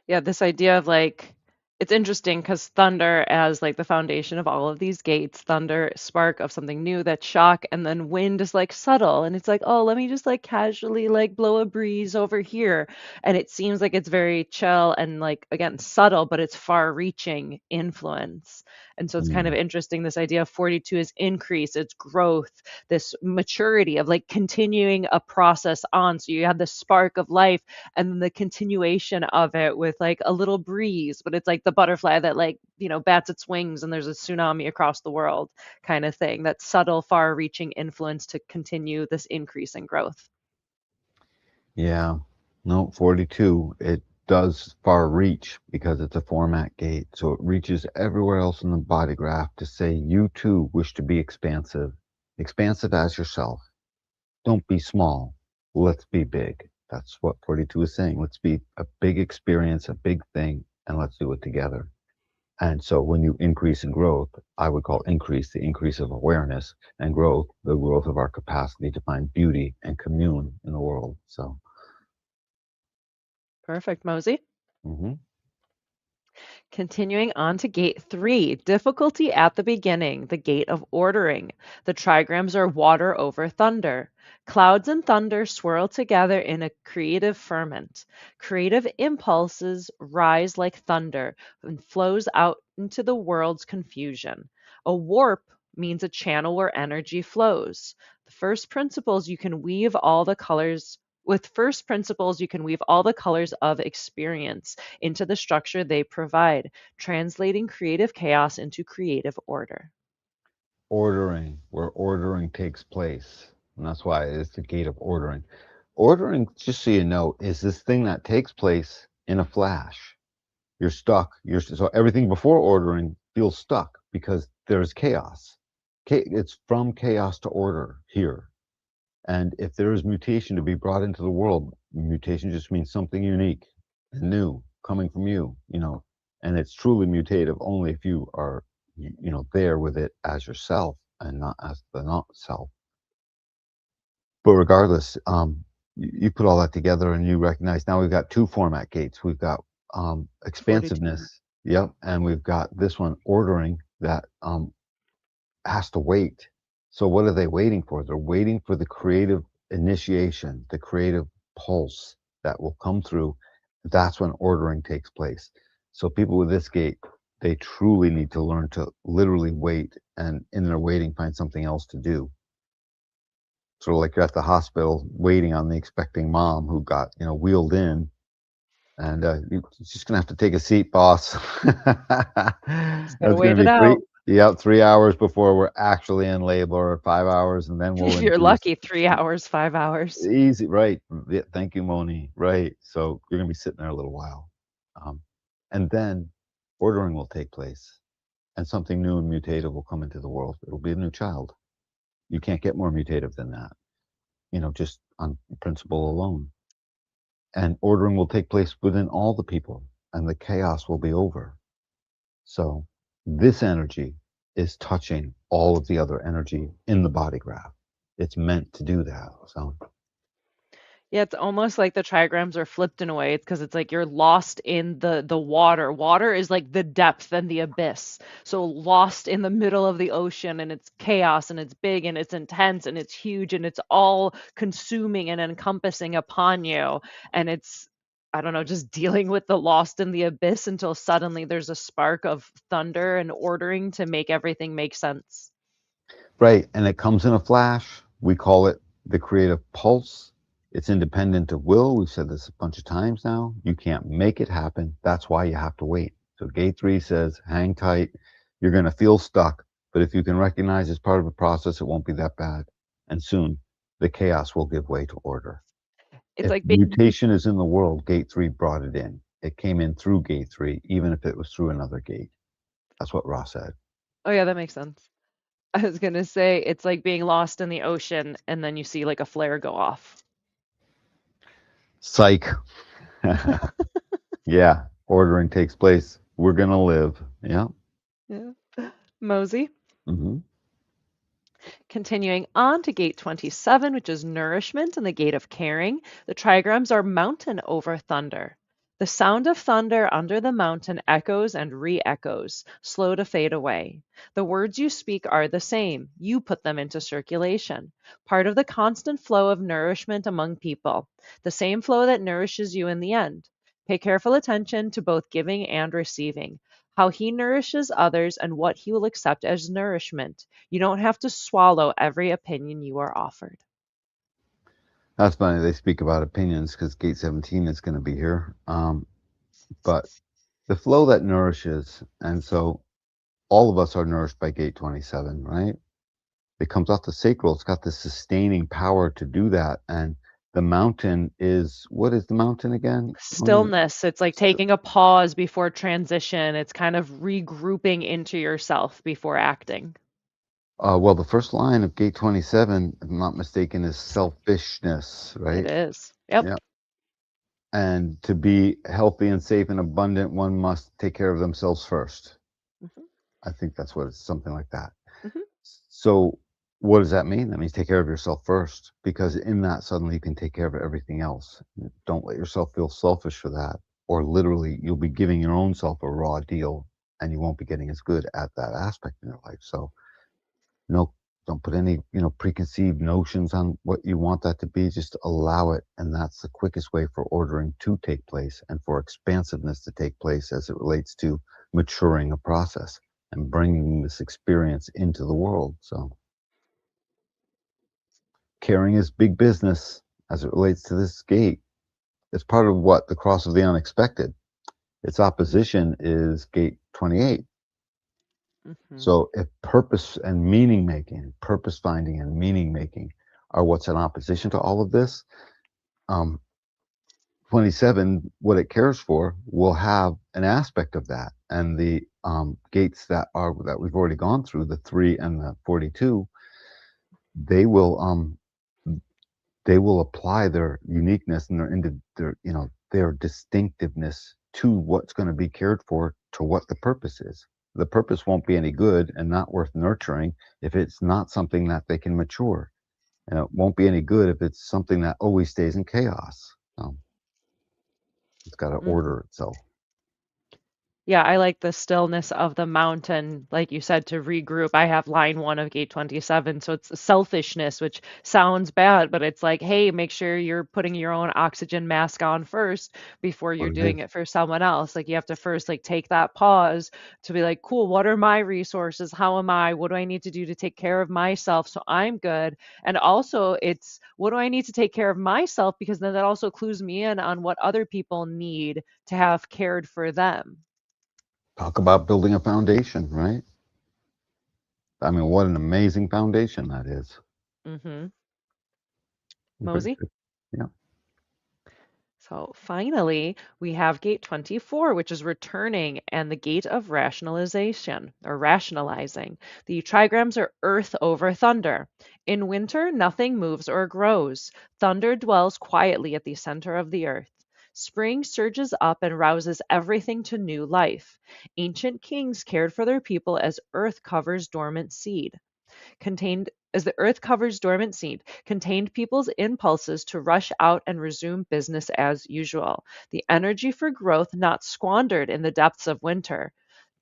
Yeah, this idea of like it's interesting because thunder as like the foundation of all of these gates, thunder, spark of something new, that shock, and then wind is like subtle and it's like, oh, let me just like casually like blow a breeze over here. And it seems like it's very chill and like again subtle, but it's far-reaching influence. And so it's kind of Mm. interesting. This idea of 42 is increase, it's growth, this maturity of like continuing a process on. So you have the spark of life and then the continuation of it with like a little breeze, but it's like the butterfly that like, bats its wings and there's a tsunami across the world kind of thing. That subtle, far reaching influence to continue this increase in growth. Yeah. No, 42, it does far reach because it's a format gate. So it reaches everywhere else in the body graph to say, you too wish to be expansive, expansive as yourself. Don't be small. Let's be big. That's what 42 is saying. Let's be a big experience, a big thing, and let's do it together. And so when you increase in growth, I would call increase the increase of awareness, and growth the growth of our capacity to find beauty and commune in the world. So, Perfect, Mosey. mhm. Continuing on to gate 3, difficulty at the beginning, the gate of ordering. The trigrams are water over thunder. Clouds and thunder swirl together in a creative ferment. Creative impulses rise like thunder and flows out into the world's confusion. A warp means a channel where energy flows. The first principles you can weave all the colors with first principles, you can weave all the colors of experience into the structure they provide, translating creative chaos into creative order. Ordering, where ordering takes place. And that's why it's the gate of ordering. Ordering, just so you know, is this thing that takes place in a flash. You're stuck. So everything before ordering feels stuck because there's chaos. It's from chaos to order here. And if there is mutation to be brought into the world, mutation just means something unique and new coming from you, and it's truly mutative only if you are, there with it as yourself and not as the not self. But regardless, you put all that together and you recognize now we've got two format gates. We've got 42. expansiveness, yep, and we've got this one ordering that has to wait. So what are they waiting for? They're waiting for the creative initiation, the creative pulse that will come through. That's when ordering takes place. So people with this gate, they truly need to learn to literally wait and in their waiting find something else to do. Sort of like you're at the hospital waiting on the expecting mom who got, wheeled in and you're just gonna have to take a seat, boss. Just gotta It's gonna wait it be out. 3 hours before we're actually in labor, or 5 hours, and then we'll If you're induce. lucky, 3 hours, 5 hours. Easy, right? Yeah, thank you, Moni. Right. So you're gonna be sitting there a little while, um, and then ordering will take place, and something new and mutative will come into the world. It'll be a new child. You can't get more mutative than that. Just on principle alone. And ordering will take place within all the people, and the chaos will be over. So this energy is touching all of the other energy in the body graph. It's meant to do that. So Yeah, it's almost like the trigrams are flipped in a way. It's because it's like you're lost in the water. Water is like the depth and the abyss. So lost in the middle of the ocean and it's chaos and it's big and it's intense and it's huge and it's all consuming and encompassing upon you. And it's, I don't know, just dealing with the lost in the abyss until suddenly there's a spark of thunder and ordering to make everything make sense. right, and it comes in a flash. We call it the creative pulse. It's independent of will. We've said this a bunch of times now. You can't make it happen. That's why you have to wait. So gate 3 says, hang tight. You're going to feel stuck, but if you can recognize it's part of a process, it won't be that bad. And soon the chaos will give way to order. It's If like mutation is in the world, gate 3 brought it in. It came in through gate 3, even if it was through another gate. That's what Ross said. oh yeah, that makes sense. I was gonna say it's like being lost in the ocean and then you see like a flare go off. Psych. Yeah, ordering takes place. We're going to live. Yeah. Yeah. Mosey. Hmm. Continuing on to gate 27, which is nourishment and the gate of caring, the trigrams are mountain over thunder. The sound of thunder under the mountain echoes and re echoes, slow to fade away. The words you speak are the same. You put them into circulation, part of the constant flow of nourishment among people, the same flow that nourishes you in the end. Pay careful attention to both giving and receiving. how he nourishes others, and what he will accept as nourishment. You don't have to swallow every opinion you are offered. That's funny. They speak about opinions because Gate 17 is going to be here. But the flow that nourishes, and so all of us are nourished by Gate 27, right? It comes off the sacral. It's got the sustaining power to do that. And the mountain is, what is the mountain again? Stillness, it's like taking a pause before transition. It's kind of regrouping into yourself before acting. Well, the first line of Gate 27, if I'm not mistaken, is selfishness, It right? is. Yep. Yeah. And to be healthy and safe and abundant, one must take care of themselves first. Hmm. I think that's what it's something like that. Hmm. So, what does that mean? That means take care of yourself first, because in that, suddenly you can take care of everything else. Don't let yourself feel selfish for that, or literally, you'll be giving your own self a raw deal and you won't be getting as good at that aspect in your life. So, no, don't put any, preconceived notions on what you want that to be. Just allow it. And that's the quickest way for ordering to take place and for expansiveness to take place as it relates to maturing a process and bringing this experience into the world. So, caring is big business as it relates to this gate. It's part of what? The cross of the unexpected. Its opposition is gate 28. Hmm. So if purpose and meaning making, purpose finding and meaning making are what's in opposition to all of this, um, 27, what it cares for, will have an aspect of that. And the gates that we've already gone through, the 3 and the 42, they will they will apply their uniqueness and their distinctiveness to what's going to be cared for, to what the purpose is. The purpose won't be any good and not worth nurturing if it's not something that they can mature, and it won't be any good if it's something that always stays in chaos. It's got to order itself. Yeah, I like the stillness of the mountain, like you said, to regroup. I have line one of gate 27. So it's selfishness, which sounds bad, but it's like, hey, make sure you're putting your own oxygen mask on first before you're What it doing is. it for someone else. Like you have to first like take that pause to be like, cool, what are my resources? How am I? What do I need to do to take care of myself so I'm good? And also it's what do I need to take care of myself? Because then that also clues me in on what other people need to have cared for them. Talk about building a foundation, right? I mean, what an amazing foundation that is. Mm-hmm. Very Mosey. good. Yeah. So finally, we have gate 24, which is returning, and the gate of rationalization or rationalizing. The trigrams are earth over thunder. In winter, nothing moves or grows. Thunder dwells quietly at the center of the earth. Spring surges up and rouses everything to new life. Ancient kings cared for their people as earth covers dormant seed. Contained as the earth covers dormant seed, contained people's impulses to rush out and resume business as usual. The energy for growth not squandered in the depths of winter.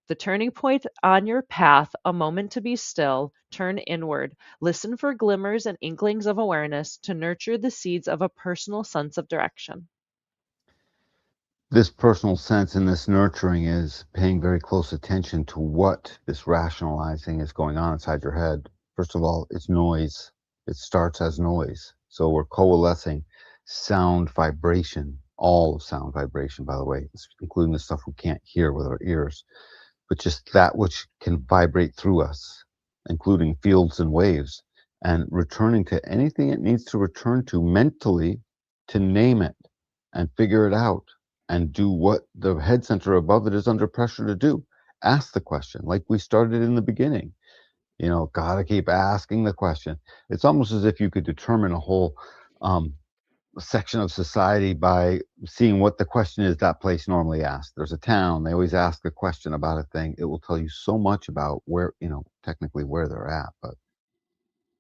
The turning point on your path, a moment to be still, turn inward, listen for glimmers and inklings of awareness to nurture the seeds of a personal sense of direction. This personal sense and this nurturing is paying very close attention to what this rationalizing is going on inside your head. First of all, it's noise. It starts as noise. So we're coalescing sound vibration, all of sound vibration, by the way, including the stuff we can't hear with our ears, but just that which can vibrate through us, including fields and waves, and returning to anything it needs to return to mentally to name it and figure it out and do what the head center above it is under pressure to do. Ask the question, like we started in the beginning. Gotta keep asking the question. It's almost as if you could determine a whole um, section of society by seeing what the question is that place normally asks. There's a town, they always ask a question about a thing. It will tell you so much about where, technically where they're at. But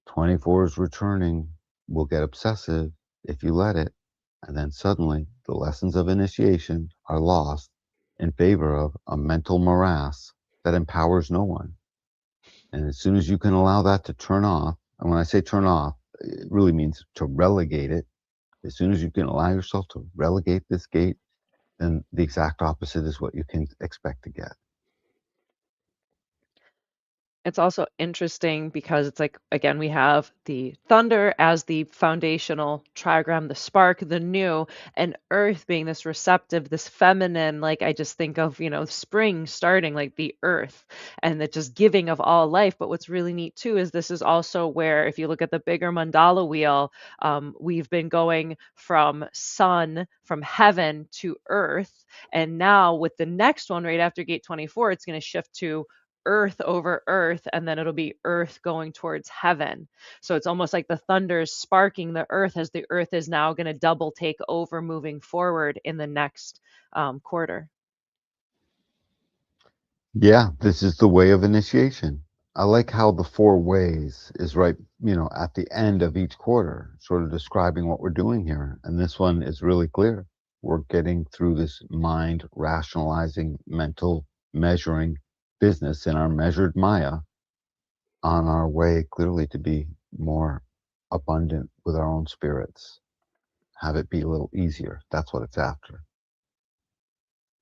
24 is returning, will get obsessive if you let it. And then suddenly the lessons of initiation are lost in favor of a mental morass that empowers no one. And as soon as you can allow that to turn off, and when I say turn off, it really means to relegate it. As soon as you can allow yourself to relegate this gate, then the exact opposite is what you can expect to get. It's also interesting because it's like, again, we have the thunder as the foundational trigram, the spark, the new, and earth being this receptive, this feminine. Like, I just think of, spring starting, like the earth, and the just giving of all life. But what's really neat too is this is also where, if you look at the bigger mandala wheel, we've been going from sun, from heaven to earth. And now with the next one, right after gate 24, it's going to shift to earth over earth, and then it'll be earth going towards heaven. So it's almost like the thunder's sparking the earth, as the earth is now going to double take over moving forward in the next quarter. Yeah, this is the way of initiation. I like how the four ways is right, at the end of each quarter, sort of describing what we're doing here. And this one is really clear. We're getting through this mind rationalizing, mental measuring business in our measured Maya on our way clearly to be more abundant with our own spirits, have it be a little easier. That's what it's after.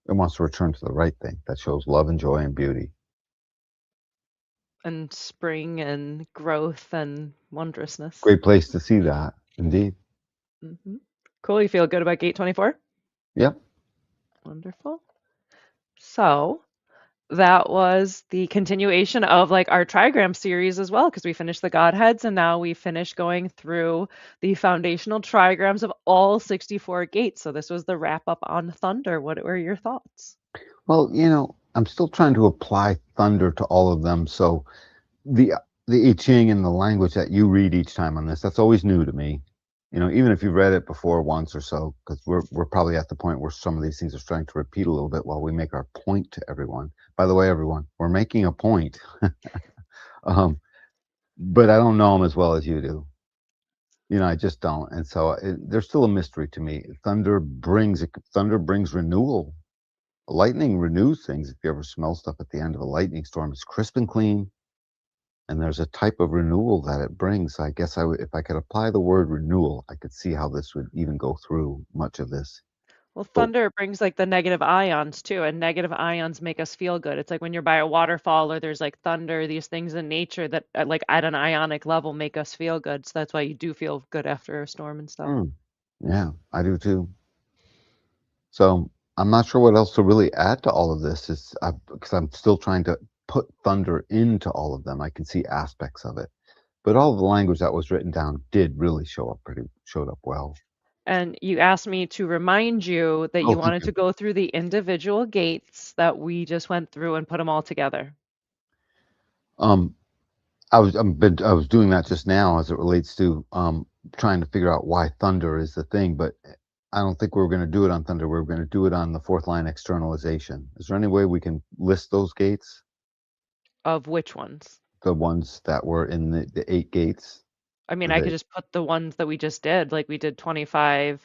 It wants to return to the right thing that shows love and joy and beauty. And spring and growth and wondrousness. Great place to see that, indeed. Hmm. Cool. You feel good about gate 24? Yep. Wonderful. So that was the continuation of like our trigram series as well, because we finished the Godheads and now we finished going through the foundational trigrams of all 64 gates. So this was the wrap up on Thunder. What were your thoughts? Well, I'm still trying to apply thunder to all of them. So the the I Ching and the language that you read each time on this, that's always new to me. Even if you've read it before once or so, because we're probably at the point where some of these things are starting to repeat a little bit while we make our point to everyone. By the way, everyone, we're making a point. um, but I don't know them as well as you do. I just don't, and so there's still a mystery to me. Thunder brings renewal. Lightning renews things. If you ever smell stuff at the end of a lightning storm, it's crisp and clean, and there's a type of renewal that it brings. I guess if I could apply the word renewal, I could see how this would even go through much of this. Well, But thunder brings like the negative ions too, and negative ions make us feel good. It's like when you're by a waterfall or there's like thunder, these things in nature that like at an ionic level make us feel good. So that's why you do feel good after a storm and stuff. yeah, I do too. So I'm not sure what else to really add to all of this, is because I'm still trying to put thunder into all of them. I can see aspects of it, but all of the language that was written down did really showed up well. And you asked me to remind you that Oh, you thank wanted to you. go through the individual gates that we just went through and put them all together. Um, I was doing that just now as it relates to trying to figure out why thunder is the thing, but I don't think we are going to do it on thunder. We're going to do it on the fourth line externalization. Is there any way we can list those gates, Of which ones? the ones that were in the eight gates? I mean, I could The just put the ones that we just did, like we did 25.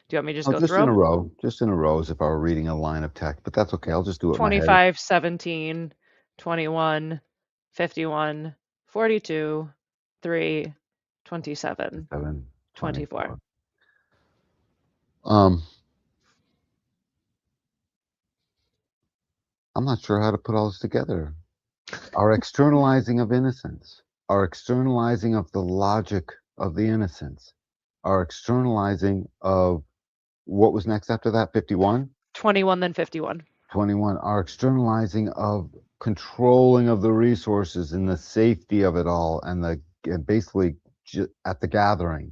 Do you want me to just Oh, go just through in a them? row, just in a row, as if I were reading a line of text, but that's okay. I'll just do it in my head. 25, 17, 21, 51, 42, 3, 27, 7, 24. 24. Um, I'm not sure how to put all this together. Our externalizing of innocence, our externalizing of the logic of the innocence, our externalizing of what was next after that, 51, 21, then 51. 21, our externalizing of controlling of the resources and the safety of it all, and basically at the gathering,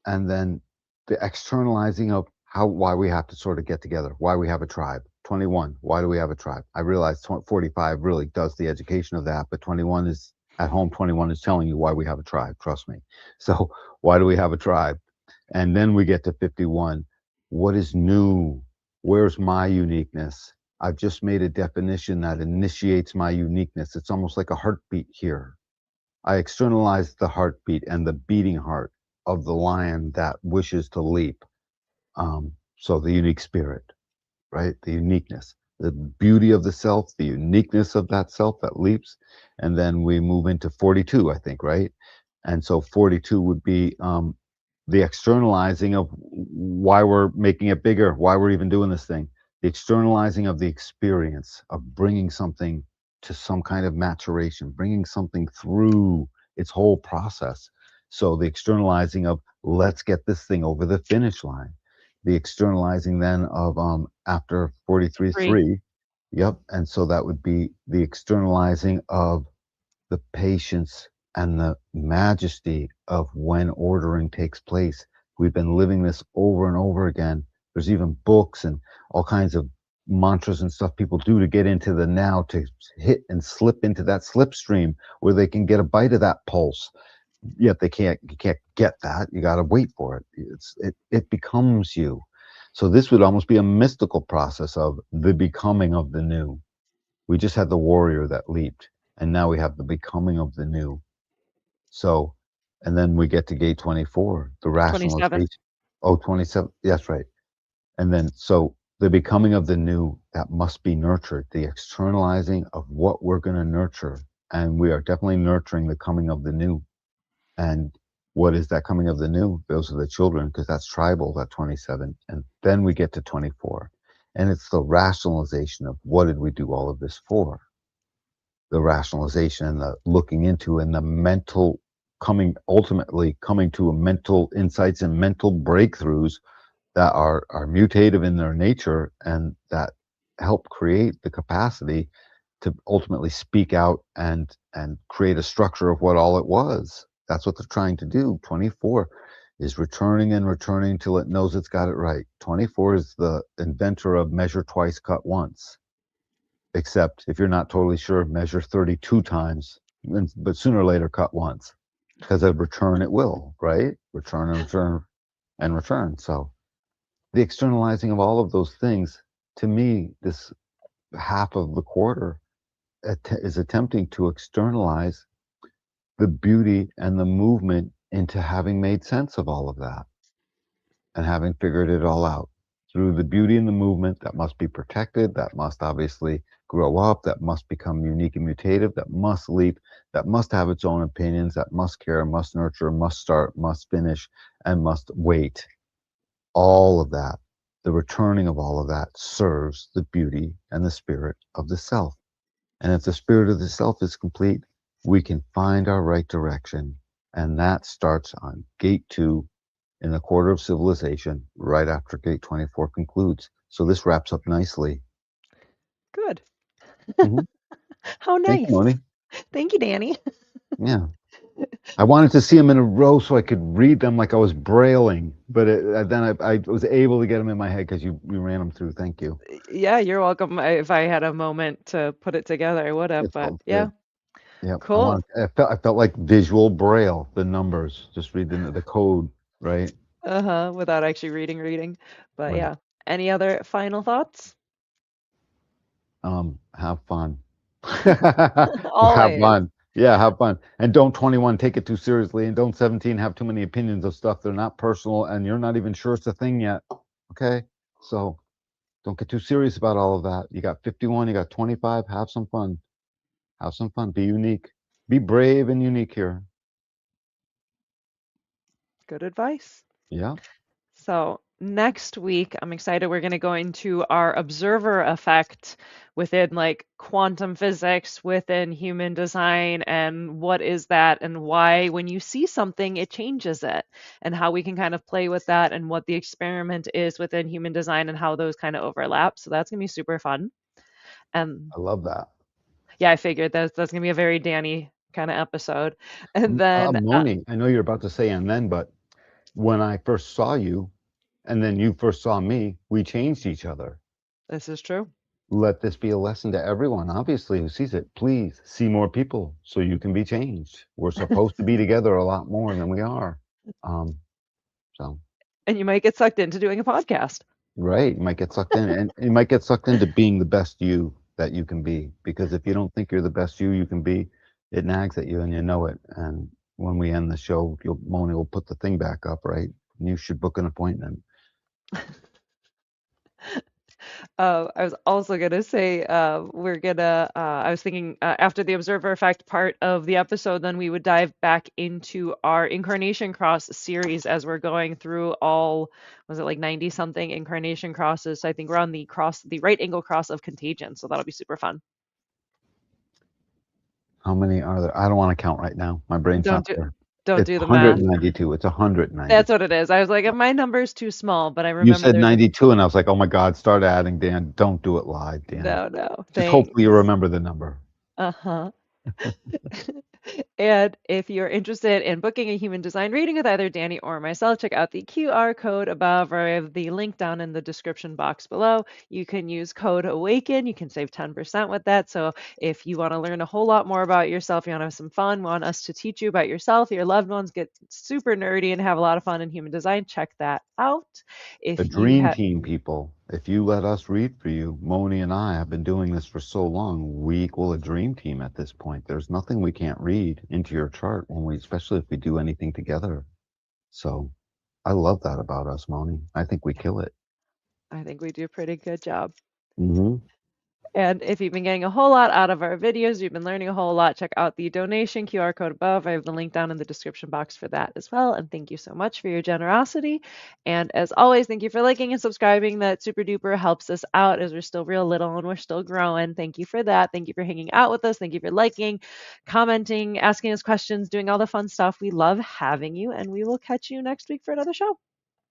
and then the externalizing of why we have to sort of get together, why we have a tribe. 21, why do we have a tribe? I realize 45 really does the education of that, but 21 is at home. 21 is telling you why we have a tribe, trust me. So why do we have a tribe? And then we get to 51. What is new? Where's my uniqueness? I've just made a definition that initiates my uniqueness. It's almost like a heartbeat here. I externalize the heartbeat and the beating heart of the lion that wishes to leap. So the unique spirit, right? The uniqueness, the beauty of the self, the uniqueness of that self that leaps. And then we move into 42, I think, right? And so 42 would be the externalizing of why we're making it bigger, why we're even doing this thing, the externalizing of the experience of bringing something to some kind of maturation, bringing something through its whole process. So the externalizing of let's get this thing over the finish line. The externalizing then of after 3. 43.3. Yep. And so that would be the externalizing of the patience and the majesty of when ordering takes place. We've been living this over and over again. There's even books and all kinds of mantras and stuff people do to get into the now, to hit and slip into that slipstream where they can get a bite of that pulse. Yet you can't get that. You got to wait for it. It becomes you. So this would almost be a mystical process of the becoming of the new. We just had the warrior that leaped, and now we have the becoming of the new. So, and then we get to gate 24, the 27. rationalization. Oh, 27. That's right. And then, so the becoming of the new that must be nurtured, the externalizing of what we're going to nurture. And we are definitely nurturing the coming of the new. And what is that coming of the new? Those are the children, because that's tribal, that 27. And then we get to 24. And it's the rationalization of what did we do all of this for? The rationalization and the looking into and the mental ultimately coming to a mental insights and mental breakthroughs that are mutative in their nature and that help create the capacity to ultimately speak out and create a structure of what all it was. That's what they're trying to do. 24 is returning and returning till it knows it's got it right. 24 is the inventor of measure twice, cut once. Except if you're not totally sure, measure 32 times, but sooner or later cut once. Because of return it will, right? Return and return and return. So the externalizing of all of those things, to me, this half of the quarter is attempting to externalize the beauty and the movement into having made sense of all of that and having figured it all out through the beauty and the movement that must be protected, that must obviously grow up, that must become unique and mutative, that must leap, that must have its own opinions, that must care, must nurture, must start, must finish, and must wait. All of that, the returning of all of that serves the beauty and the spirit of the self. And if the spirit of the self is complete, we can find our right direction. And that starts on gate 2 in the quarter of civilization, right after gate 24 concludes. So this wraps up nicely. Good. Hmm. How Thank you, nice. Moni. Thank you, Danny. Yeah. I wanted to see them in a row so I could read them like I was brailing, but then I was able to get them in my head because you ran them through. Thank you. Yeah, you're welcome. If I had a moment to put it together, I would have, It's but all yeah, good. Yeah, cool. I felt like visual braille, the numbers, just read the code, right? Uh-huh, without actually reading. But Right. yeah. Any other final thoughts? Have fun. Have Always. fun. Yeah, have fun. And don't 21 take it too seriously, and don't 17 have too many opinions of stuff. They're not personal, and you're not even sure it's a thing yet. Okay? So don't get too serious about all of that. You got 51, you got 25. Have some fun. Have some fun. Be unique. Be brave and unique here. Good advice. Yeah, So next week, I'm excited. We're going to go into our observer effect within like quantum physics, within human design, and what is that, and why when you see something, it changes it, and how we can kind of play with that, and what the experiment is within human design, and how those kind of overlap. So that's going to be super fun. And I love that. yeah, I figured that's going to be a very Danny kind of episode. And then Moni, I know you're about to say and then, but when I first saw you, and then you first saw me, we changed each other. this is true. Let this be a lesson to everyone, obviously, who sees it. Please see more people so you can be changed. We're supposed to be together a lot more than we are. Um, so, And you might get sucked into doing a podcast. right, you might get sucked in, and you might get sucked into being the best you that you can be. Because if you don't think you're the best you can be, it nags at you and you know it. And when we end the show, Moni will put the thing back up, right? You should book an appointment. I was also gonna say we're gonna. I was thinking after the observer effect part of the episode, then we would dive back into our incarnation cross series as we're going through all. Was it like 90 something incarnation crosses? So I think we're on the right angle cross of contagion. So that'll be super fun. How many are there? I don't want to count right now. My brain's Don't not do there. don't It's do the math. 192. It's That's 192. what it is. I was like, my number's too small, but I You remember said there's a 92, and I was like, oh my God, start adding, Dan. Don't do it live, Dan. no, no, Just hopefully you thanks. remember the number. Uh-huh. And if you're interested in booking a human design reading with either Danny or myself, check out the QR code above, or I have the link down in the description box below. You can use code AWAKEN. You can save 10% with that. So if you want to learn a whole lot more about yourself, you want to have some fun, want us to teach you about yourself, your loved ones, get super nerdy and have a lot of fun in human design, check that out. The If you dream have team, people. If you let us read for you, Moni and I have been doing this for so long. We equal a dream team at this point. There's nothing we can't read into your chart when we, especially if we do anything together. So I love that about us, Moni. I think we kill it. I think we do a pretty good job. Hmm. And if you've been getting a whole lot out of our videos, you've been learning a whole lot, check out the donation QR code above. I have the link down in the description box for that as well. And thank you so much for your generosity. And as always, thank you for liking and subscribing. That super duper helps us out as we're still real little and we're still growing. Thank you for that. Thank you for hanging out with us. Thank you for liking, commenting, asking us questions, doing all the fun stuff. We love having you. And we will catch you next week for another show.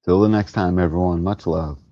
Till the next time, everyone. Much love.